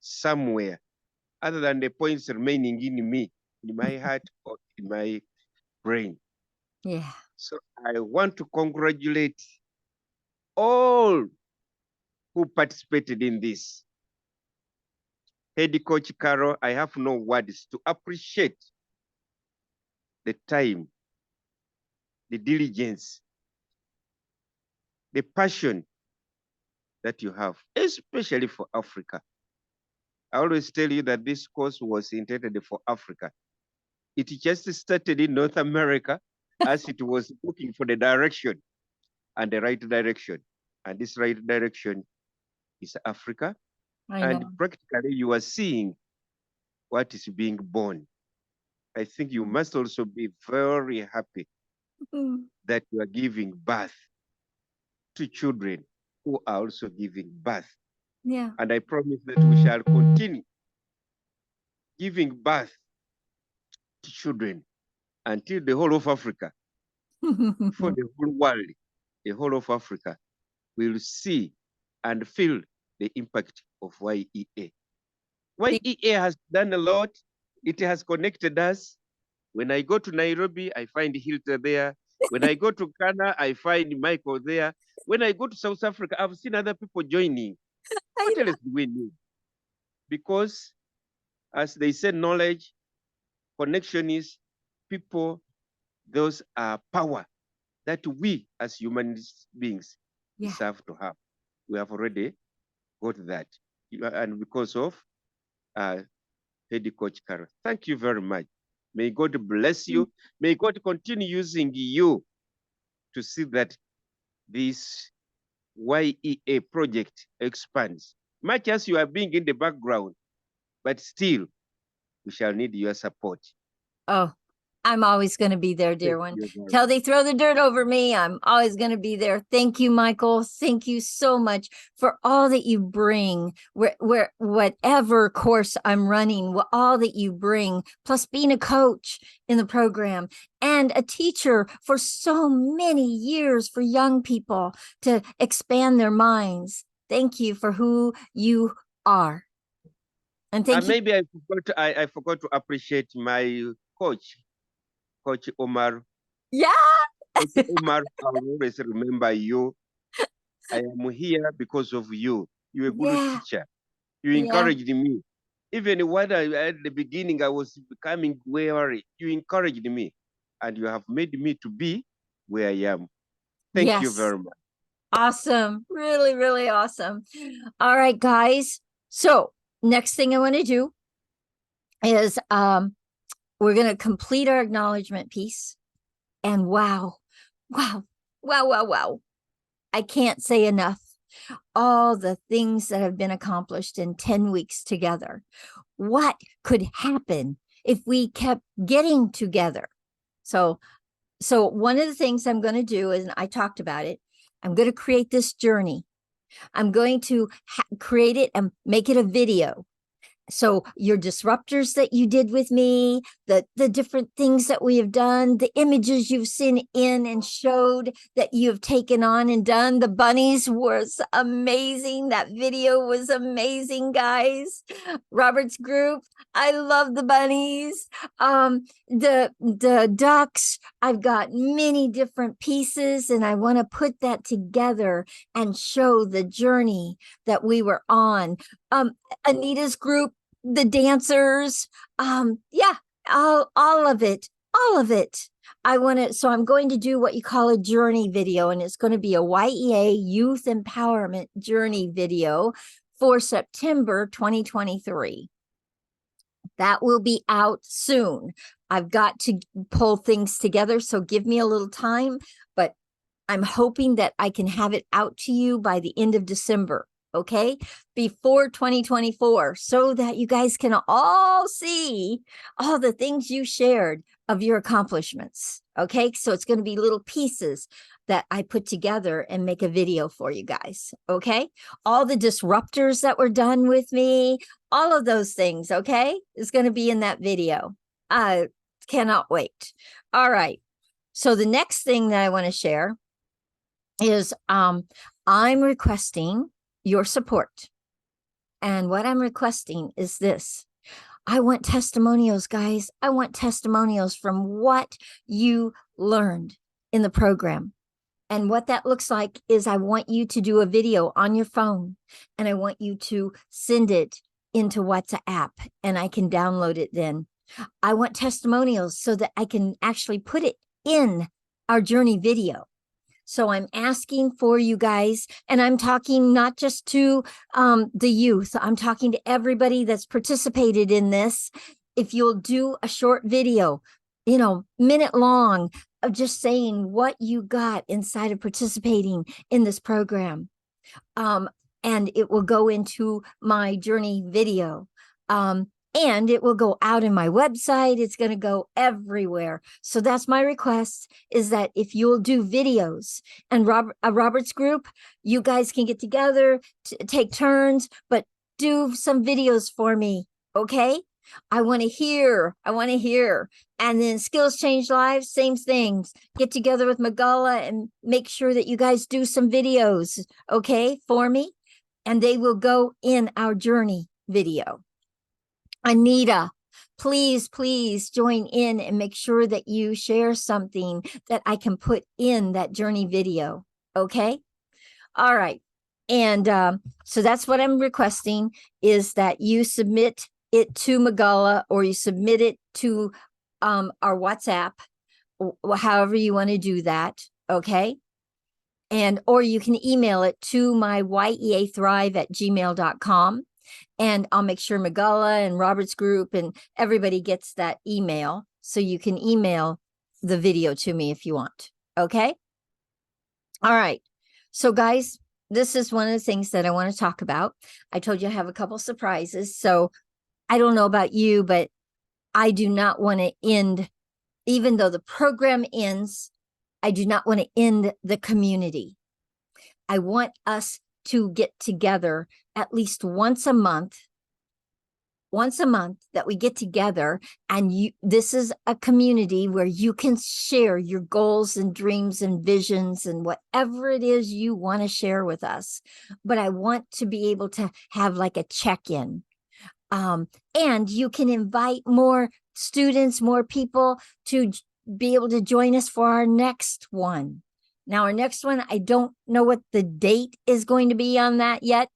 somewhere other than the points remaining in me, in my heart or in my brain. Yeah. So I want to congratulate all who participated in this. Head Coach Carol, I have no words to appreciate the time, the diligence, the passion that you have, especially for Africa. I always tell you that this course was intended for Africa. It just started in North America as it was looking for the direction and the right direction. And this right direction is Africa. And practically you are seeing what is being born. I think you must also be very happy that you are giving birth to children who are also giving birth. Yeah. And I promise that we shall continue giving birth to children until the whole of Africa, for the whole world, the whole of Africa will see and feel the impact of Y.E.A. Y.E.A has done a lot. It has connected us. When I go to Nairobi, I find Hilda there. When I go to Ghana, I find Michael there. When I go to South Africa, I've seen other people joining. What else do we need? Because as they say, knowledge, connection is people, those are power that we as human beings deserve to have. We have already got that. And because of Head Coach Carol. Thank you very much. May God bless you. May God continue using you to see that this Y.E.A project expands. Much as you are being in the background, but still, we shall need your support. Oh, I'm always going to be there, dear one. Till they throw the dirt over me, I'm always going to be there. Thank you, Michael. Thank you so much for all that you bring, whatever course I'm running, all that you bring, plus being a coach in the program and a teacher for so many years for young people to expand their minds. Thank you for who you are. And thank you. Maybe I forgot to appreciate my coach, Coach Omar. Yeah. Coach Omar, I will always remember you. I am here because of you. You're a good teacher. You encouraged me. Even when at the beginning I was becoming weary, you encouraged me. And you have made me to be where I am. Thank you very much. Awesome. Really, really awesome. All right, guys. So next thing I want to do is we're going to complete our acknowledgement piece. And wow. I can't say enough. All the things that have been accomplished in 10 weeks together. What could happen if we kept getting together? So one of the things I'm going to do is, and I talked about it, I'm going to create this journey. I'm going to create it and make it a video. So your disruptors that you did with me, the different things that we have done, the images you've seen in and showed that you have taken on and done. The bunnies was amazing. That video was amazing, guys. Robert's group, I love the bunnies. The ducks, I've got many different pieces, and I want to put that together and show the journey that we were on. Anita's group, the dancers, yeah, all of it, all of it. So I'm going to do what you call a journey video, and it's going to be a Y.E.A youth empowerment journey video for September 2023. That will be out soon. I've got to pull things together, so give me a little time, but I'm hoping that I can have it out to you by the end of December. Okay, before 2024, so that you guys can all see all the things you shared of your accomplishments. Okay, so it's going to be little pieces that I put together and make a video for you guys. Okay, all the disruptors that were done with me, all of those things. Okay, is going to be in that video. I cannot wait. All right, so the next thing that I want to share is I'm requesting your support. And what I'm requesting is this. I want testimonials, guys. I want testimonials from what you learned in the program. And what that looks like is I want you to do a video on your phone, and I want you to send it into WhatsApp, and I can download it then. I want testimonials so that I can actually put it in our journey video. So I'm asking for you guys, and I'm talking not just to the youth, I'm talking to everybody that's participated in this. If you'll do a short video, minute long, of just saying what you got inside of participating in this program. And it will go into my journey video. And it will go out in my website. It's going to go everywhere. So that's my request, is that if you'll do videos, and Robert's group, you guys can get together, take turns, but do some videos for me. Okay. I want to hear. And then Skills Change Lives, same things. Get together with Magala and make sure that you guys do some videos. Okay. For me. And they will go in our journey video. Anita, please join in and make sure that you share something that I can put in that journey video. Okay. All right. And so that's what I'm requesting, is that you submit it to Magala, or you submit it to our WhatsApp, however you want to do that. Okay. Or you can email it to my yeathrive@gmail.com. And I'll make sure Magala and Robert's group and everybody gets that email. So you can email the video to me if you want. Okay. All right. So guys, this is one of the things that I want to talk about. I told you I have a couple surprises. So I don't know about you, but I do not want to end, even though the program ends, I do not want to end the community. I want us to get together at least once a month that we get together, and this is a community where you can share your goals and dreams and visions and whatever it is you want to share with us. But I want to be able to have like a check-in. And you can invite more students, more people to be able to join us for our next one. Now, our next one, I don't know what the date is going to be on that yet,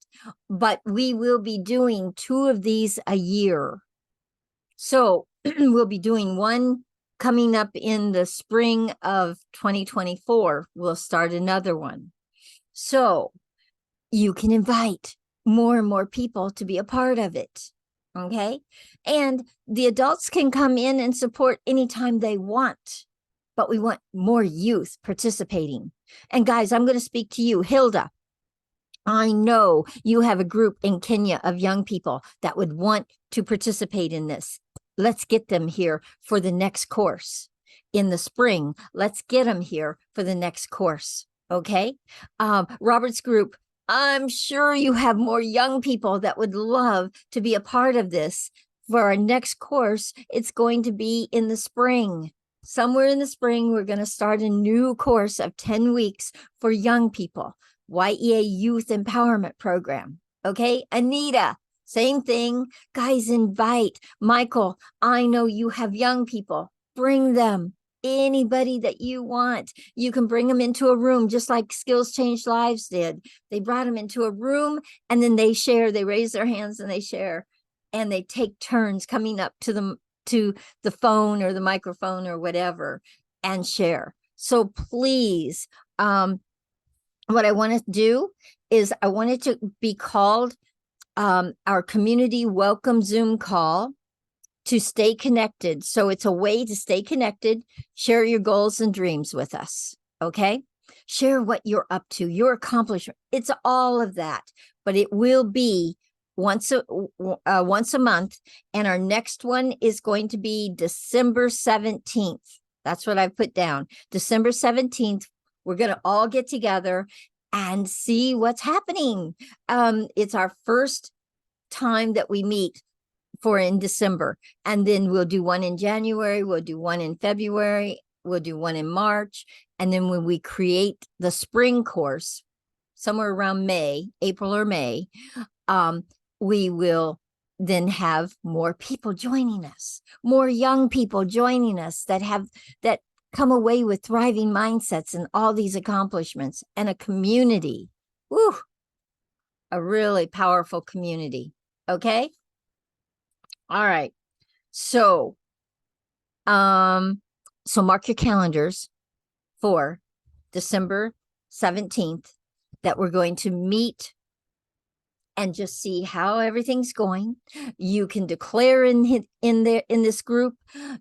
but we will be doing 2 of these a year. So we'll be doing one coming up in the spring of 2024. We'll start another one. So you can invite more and more people to be a part of it. Okay. And the adults can come in and support anytime they want. But we want more youth participating. And guys, I'm going to speak to you, Hilda. I know you have a group in Kenya of young people that would want to participate in this. Let's get them here for the next course in the spring. Let's get them here for the next course. Okay. Robert's group, I'm sure you have more young people that would love to be a part of this. For our next course, it's going to be in the spring. Somewhere in the spring, we're going to start a new course of 10 weeks for young people, Y.E.A Youth Empowerment Program. Okay, Anita, same thing. Guys, invite Michael. I know you have young people. Bring them. Anybody that you want. You can bring them into a room, just like Skills Change Lives did. They brought them into a room and then they share. They raise their hands and they share. And they take turns coming up to the phone or the microphone or whatever and share. So please, what I want to do is I want it to be called our community welcome Zoom call to stay connected. So it's a way to stay connected, share your goals and dreams with us, okay? Share what you're up to, your accomplishment. It's all of that, but it will be once a month, and our next one is going to be December 17th. That's what I put down. December 17th, we're going to all get together and see what's happening. It's our first time that we meet for in December, and then we'll do one in January, we'll do one in February, we'll do one in March, and then when we create the spring course somewhere around April or May, we will then have more people joining us, more young people joining us that come away with thriving mindsets and all these accomplishments, and a community. Woo, a really powerful community. Okay. All right. So mark your calendars for December 17th that we're going to meet and just see how everything's going. You can declare in this group.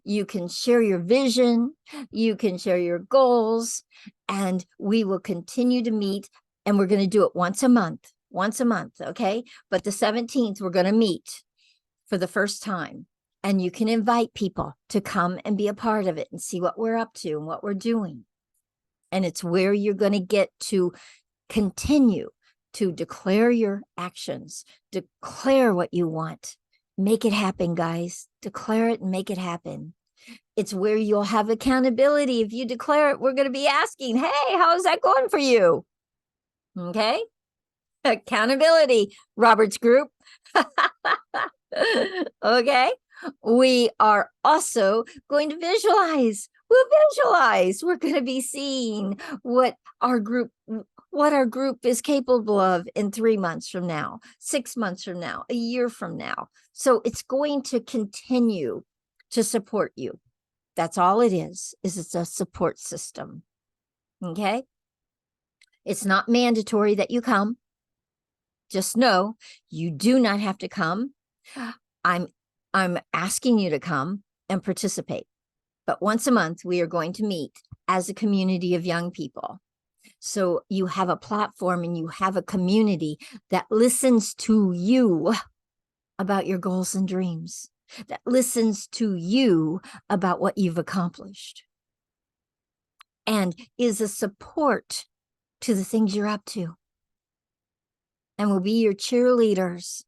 You can share your vision. You can share your goals, and we will continue to meet. And we're going to do it once a month. Okay. But the 17th, we're going to meet for the first time, and you can invite people to come and be a part of it and see what we're up to and what we're doing. And it's where you're going to get to continue to declare your actions, declare what you want, make it happen, guys. Declare it and make it happen. It's where you'll have accountability. If you declare it, we're going to be asking, hey, how's that going for you? Okay. Accountability, Robert's group. Okay. We are also going to visualize. We'll visualize. We're going to be seeing what our group is capable of in 3 months from now, 6 months from now, a year from now. So it's going to continue to support you. That's all it is it's a support system. Okay. It's not mandatory that you come. Just know you do not have to come. I'm asking you to come and participate. But once a month, we are going to meet as a community of young people. So you have a platform and you have a community that listens to you about your goals and dreams, that listens to you about what you've accomplished, and is a support to the things you're up to, and will be your cheerleaders.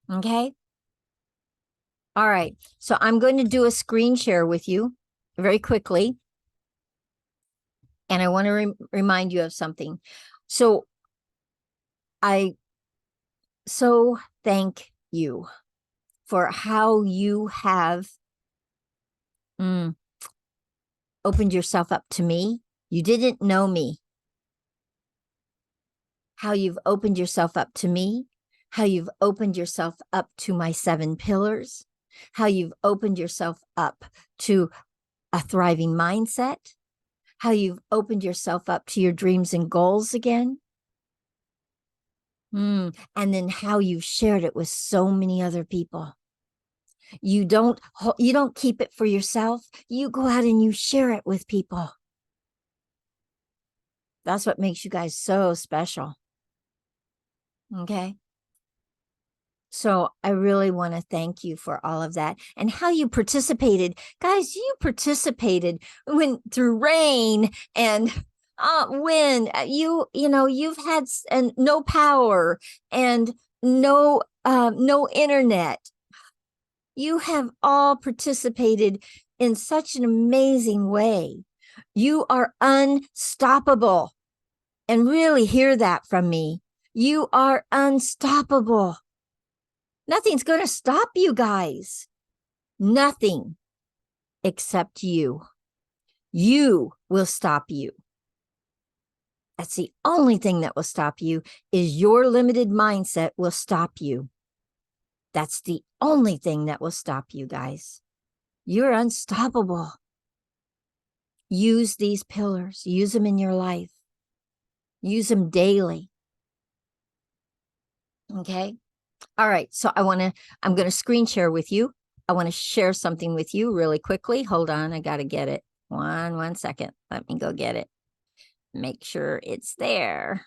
Okay? All right. So I'm going to do a screen share with you very quickly. And I want to remind you of something. So I so thank you for how you have opened yourself up to me. You didn't know me. How you've opened yourself up to me, how you've opened yourself up to my 7 pillars, how you've opened yourself up to a thriving mindset, how you've opened yourself up to your dreams and goals again. And then how you've shared it with so many other people. You don't keep it for yourself. You go out and you share it with people. That's what makes you guys so special. Okay. So I really want to thank you for all of that and how you participated. Guys, you participated through rain and When you've had and no power and no internet. You have all participated in such an amazing way. You are unstoppable. And really hear that from me. You are unstoppable. Nothing's going to stop you guys. Nothing except you. You will stop you. That's the only thing that will stop you, is your limited mindset will stop you. That's the only thing that will stop you, guys. You're unstoppable. Use these pillars. Use them in your life. Use them daily. Okay? All right. So I'm going to screen share with you. I want to share something with you really quickly. Hold on. I got to get it. One second. Let me go get it. Make sure it's there.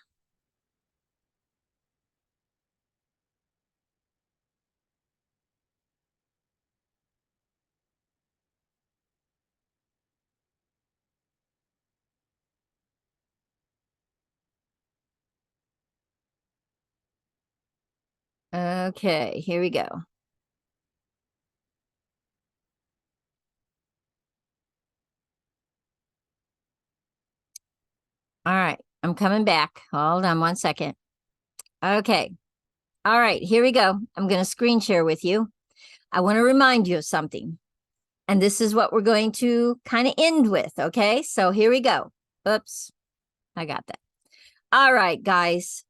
Okay, here we go. All right, I'm coming back. Hold on one second. Okay. All right, here we go. I'm going to screen share with you. I want to remind you of something. And this is what we're going to kind of end with, okay? So here we go. Oops, I got that. All right, guys.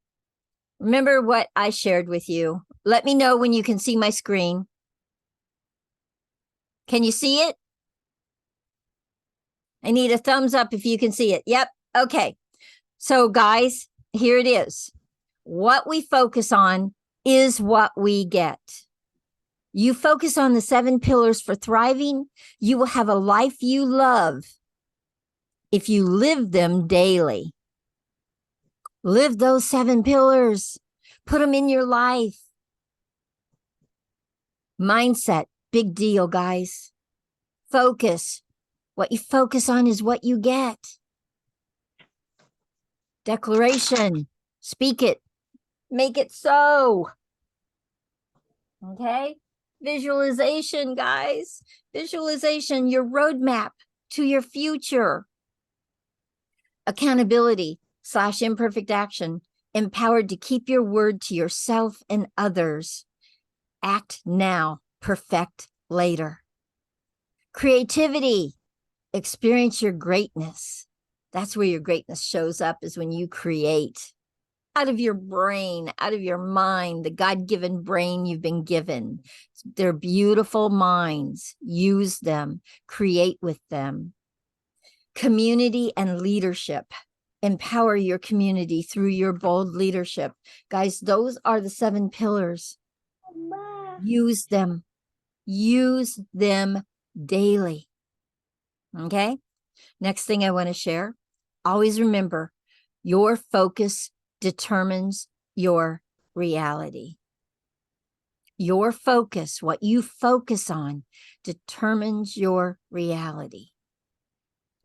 Remember what I shared with you. Let me know when you can see my screen. Can you see it? I need a thumbs up if you can see it. Yep. Okay. So guys, here it is. What we focus on is what we get. You focus on the 7 pillars for thriving, you will have a life you love if you live them daily. Live those 7 pillars. Put them in your life. Mindset, big deal, guys. Focus. What you focus on is what you get. Declaration. Speak it. Make it so. Okay? Visualization, guys. Visualization, your roadmap to your future. Accountability / imperfect action. Empowered to keep your word to yourself and others. Act now, perfect later. Creativity. Experience your greatness. That's where your greatness shows up, is when you create out of your brain, out of your mind, the God-given brain you've been given. They're beautiful minds. Use them. Create with them. Community and leadership. Empower your community through your bold leadership. Guys, those are the 7 pillars. Use them. Use them daily. Okay? Next thing I want to share. Always remember, your focus determines your reality. Your focus, what you focus on, determines your reality.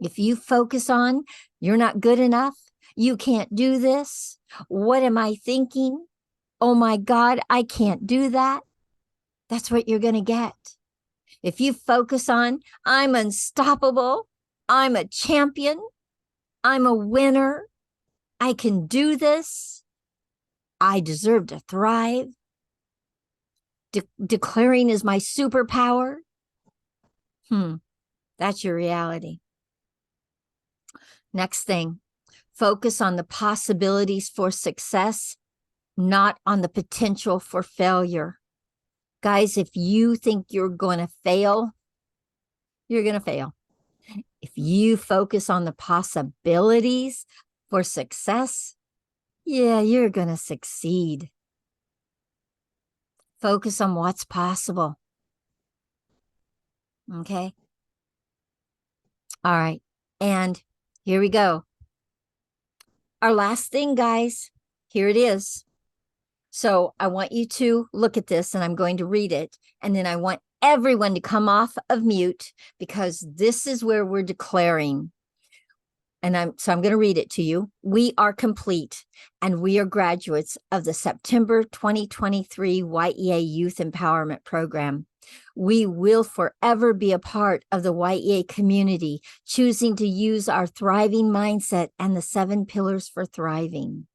If you focus on, you're not good enough, you can't do this, what am I thinking? Oh my God, I can't do that. That's what you're going to get. If you focus on, I'm unstoppable, I'm a champion, I'm a winner, I can do this, I deserve to thrive, declaring is my superpower, that's your reality. Next thing, focus on the possibilities for success, not on the potential for failure. Guys, if you think you're going to fail, you're going to fail. If you focus on the possibilities for success, yeah, you're going to succeed. Focus on what's possible. Okay? All right. And here we go. Our last thing, guys, here it is. So I want you to look at this, and I'm going to read it. And then I want everyone to come off of mute, because this is where we're declaring. And I'm going to read it to you. We are complete, and we are graduates of the September 2023 Y.E.A Youth Empowerment Program. We will forever be a part of the Y.E.A community, choosing to use our thriving mindset and the 7 pillars for thriving.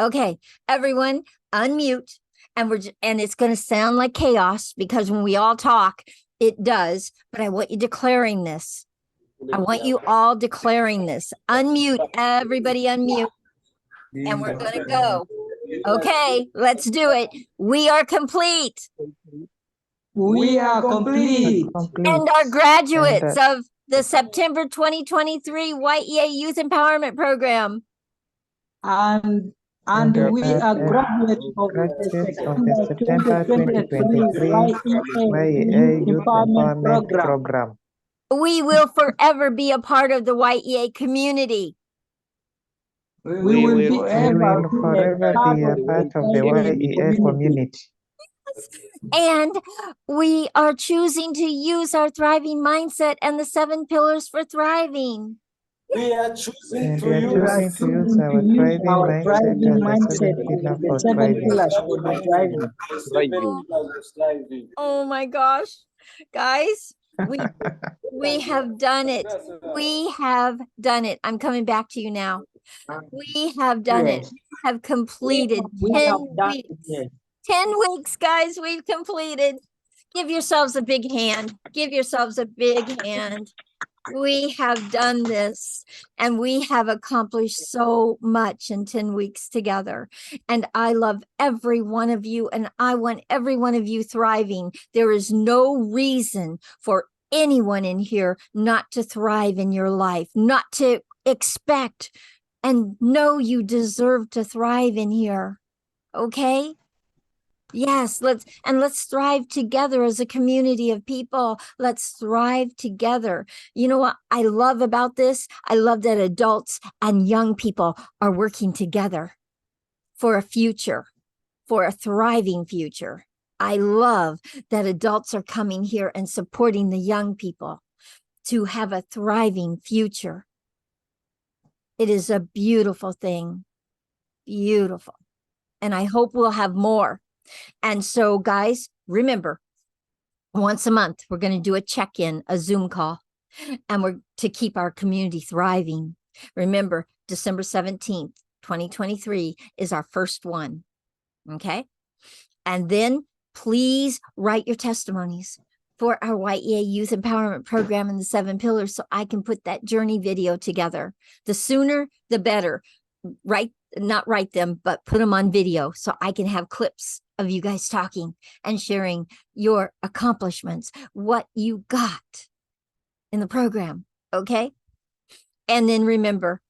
Okay, everyone, unmute, and it's going to sound like chaos because when we all talk, it does. But I want you declaring this. I want you all declaring this. Unmute, everybody unmute. And we're going to go. Okay, let's do it. We are complete. We are complete. And are graduates of the September 2023 Y.E.A Youth Empowerment Program. And we are graduates of the September 2023 Y.E.A Youth Empowerment Program. We will forever be a part of the Y.E.A community. We will forever be a part of the Y.E.A community. And we are choosing to use our thriving mindset and the 7 pillars for thriving. We are choosing to use our thriving mindset and the 7 pillars for the thriving. Oh my gosh, guys, we have done it. We have done it. I'm coming back to you now. We have done it. We have completed 10 weeks. 10 weeks, guys, we've completed. Give yourselves a big hand. Give yourselves a big hand. We have done this, and we have accomplished so much in 10 weeks together. And I love every one of you, and I want every one of you thriving. There is no reason for anyone in here not to thrive in your life, not to expect and know you deserve to thrive in here. Okay? Yes, let's thrive together as a community of people. Let's thrive together. You know what I love about this? I love that adults and young people are working together for a future, for a thriving future. I love that adults are coming here and supporting the young people to have a thriving future. It is a beautiful thing. Beautiful. And I hope we'll have more. And so, guys, remember, once a month, we're going to do a check-in, a Zoom call, and we're to keep our community thriving. Remember, December 17th, 2023 is our first one. Okay. And then please write your testimonies for our Y.E.A Youth Empowerment Program and the 7 pillars so I can put that journey video together. The sooner, the better. Not write them, but put them on video so I can have clips of you guys talking and sharing your accomplishments, what you got in the program. Okay. And then remember,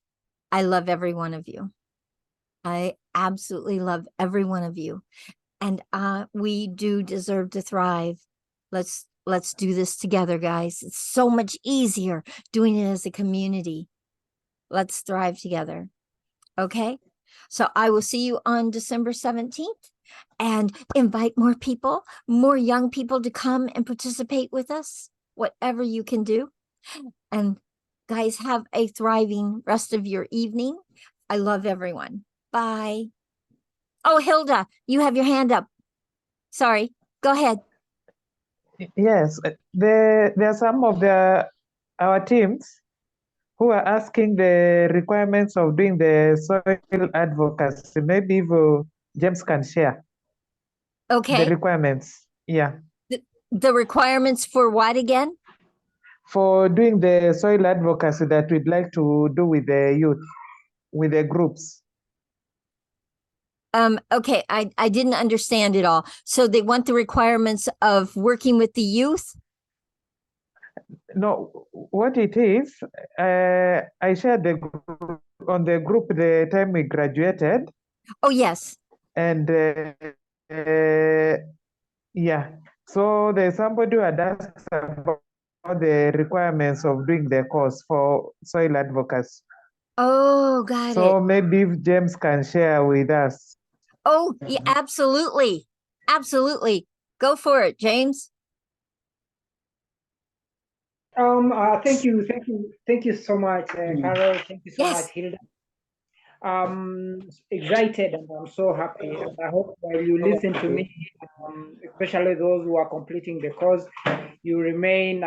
I love every one of you. I absolutely love every one of you. And we do deserve to thrive. Let's do this together, guys. It's so much easier doing it as a community. Let's thrive together. Okay. So I will see you on December 17th and invite more people, more young people to come and participate with us, whatever you can do. And guys, have a thriving rest of your evening. I love everyone. Bye. Oh, Hilda, you have your hand up. Sorry, go ahead. Yes, there are some of our teams who are asking the requirements of doing the soil advocacy. Maybe if James can share. Okay. The requirements. Yeah. The requirements for what again? For doing the soil advocacy that we'd like to do with the youth, with the groups. Okay, I didn't understand it all. So they want the requirements of working with the youth? No, what it is, I shared on the group the time we graduated. Oh, yes. And yeah, so there's somebody who had asked about the requirements of doing the course for soil advocacy. Oh, got it. So maybe if James can share with us. Oh, yeah, absolutely. Absolutely. Go for it, James. Thank you so much, Carol. Thank you so much, Hilda. Excited and I'm so happy. And I hope while you listen to me, especially those who are completing the course, you remain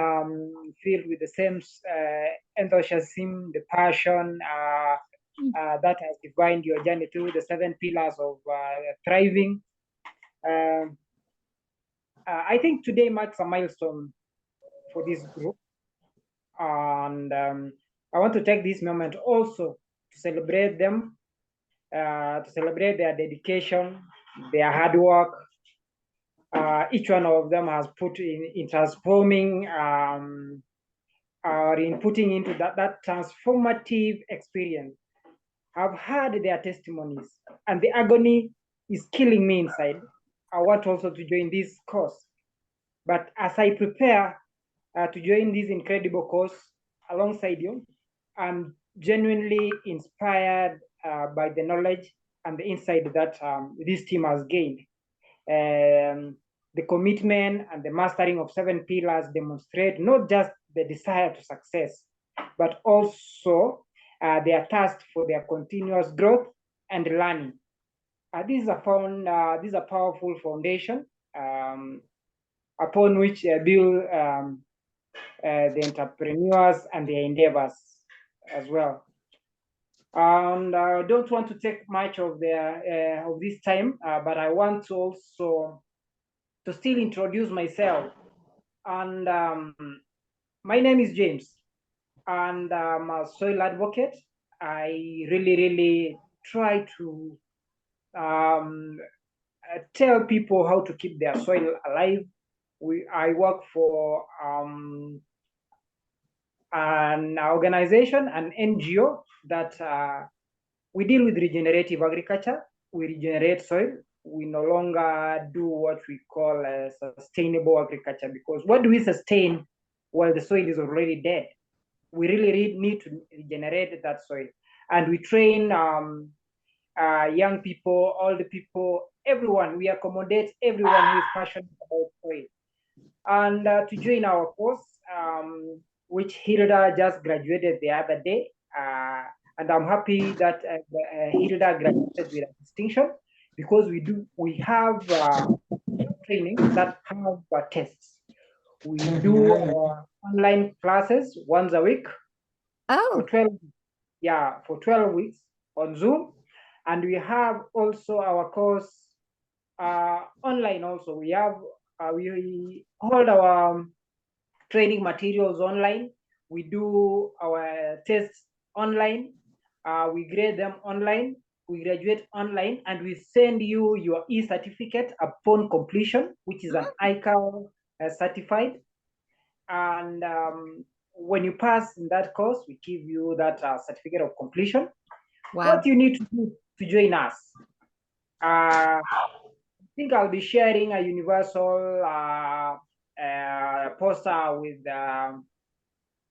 filled with the same enthusiasm, the passion that has defined your journey through the 7 pillars of thriving. I think today marks a milestone for this group. And I want to take this moment also to celebrate them, to celebrate their dedication, their hard work. Each one of them has put in transforming or in putting into that transformative experience. I've heard their testimonies and the agony is killing me inside. I want also to join this course. But as I prepare to join this incredible course alongside you, I'm genuinely inspired by the knowledge and the insight that this team has gained. The commitment and the mastering of 7 pillars demonstrate not just the desire to success, but also their thirst for their continuous growth and learning. This is a powerful foundation upon which build the entrepreneurs and their endeavors as well. And I don't want to take much of their of this time, but I want to also to still introduce myself. And my name is James, and I'm a soil advocate. I really try to tell people how to keep their soil alive. I work for an organization, an NGO that we deal with regenerative agriculture. We regenerate soil. We no longer do what we call sustainable agriculture, because what do we sustain while the soil is already dead? We really need to regenerate that soil. And we train young people, old people, everyone. We accommodate everyone who is passionate about soil. And to join our course, which Hilda just graduated the other day, and I'm happy that Hilda graduated with a distinction, because we have training that have tests. We do online classes once a week. For 12 weeks on Zoom, and we have also our course online. Also, we have we hold our training materials online. We do our tests online. We grade them online. We graduate online, and we send you your e-certificate upon completion, which is an ICAO certified. And when you pass in that course, we give you that certificate of completion. Wow. What you need to do to join us? I think I'll be sharing a universal poster with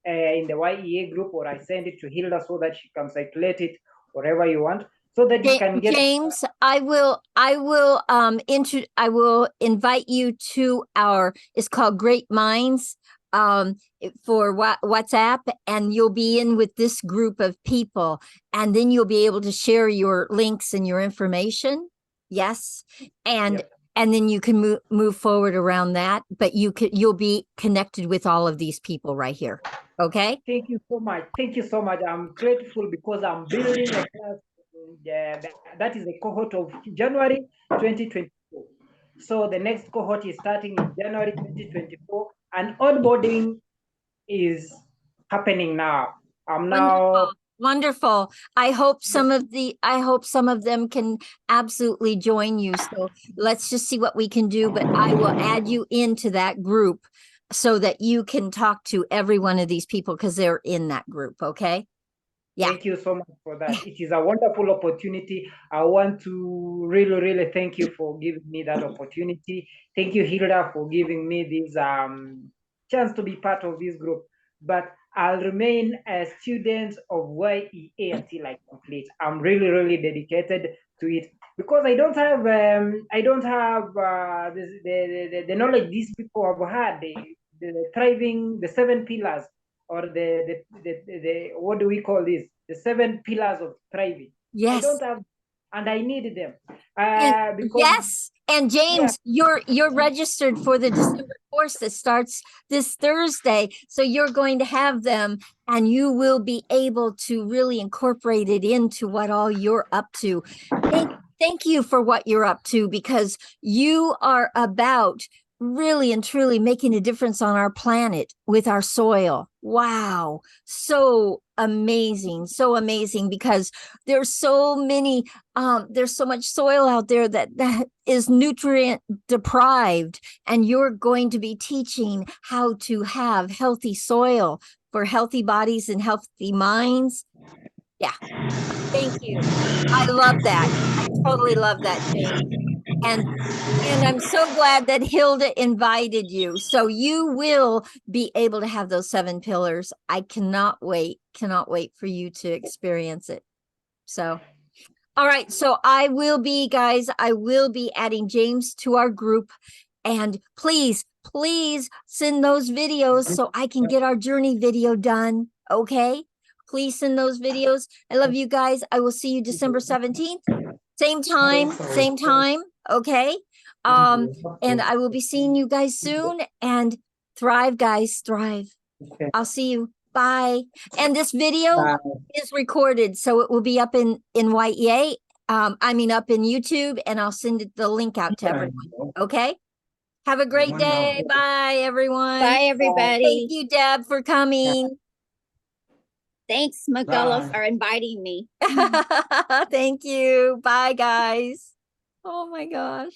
in the Y.E.A group, or I send it to Hilda so that she can circulate it wherever you want, so that you can get. James, I will invite you to our, it's called Great Minds for WhatsApp, and you'll be in with this group of people, and then you'll be able to share your links and your information. Yes. And then you can move forward around that, but you'll be connected with all of these people right here. Okay. Thank you so much. Thank you so much. I'm grateful because I'm building a class. That is the cohort of January 2024. So the next cohort is starting in January 2024, and onboarding is happening now. I'm now wonderful. I hope some of them can absolutely join you. So let's just see what we can do, but I will add you into that group so that you can talk to every one of these people, because they're in that group. Okay. Yeah. Thank you so much for that. It is a wonderful opportunity. I want to really thank you for giving me that opportunity. Thank you, Hilda, for giving me this chance to be part of this group. But I'll remain a student of Y.E.A until I complete. I'm really dedicated to it, because I don't have the knowledge these people have had. the thriving, the 7 pillars, or the what do we call this? The 7 pillars of thriving. I Yes. don't have, and I need them. Because Yes. And James, you're registered for the December course that starts this Thursday. So you're going to have them, and you will be able to really incorporate it into what all you're up to. Thank you for what you're up to, because you are about really and truly making a difference on our planet with our soil. Wow. So amazing, because there's so many there's so much soil out there that is nutrient deprived, and you're going to be teaching how to have healthy soil for healthy bodies and healthy minds. Yeah. Thank you. I love that. I totally love that, James. And I'm so glad that Hilda invited you. So you will be able to have those 7 pillars. I cannot wait for you to experience it. So, all right. So I will be adding James to our group. And please send those videos so I can get our journey video done. Okay. Please send those videos. I love you guys. I will see you December 17th. Same time. Okay. And I will be seeing you guys soon, and thrive, guys, thrive. I'll see you. Bye. And this video is recorded, so it will be up in Y.E.A. Up in YouTube, and I'll send the link out to everyone. Okay. Have a great day. Bye, everyone. Bye, everybody. Thank you, Deb, for coming. Thanks, Magella, for inviting me. Thank you. Bye, guys. Oh my gosh.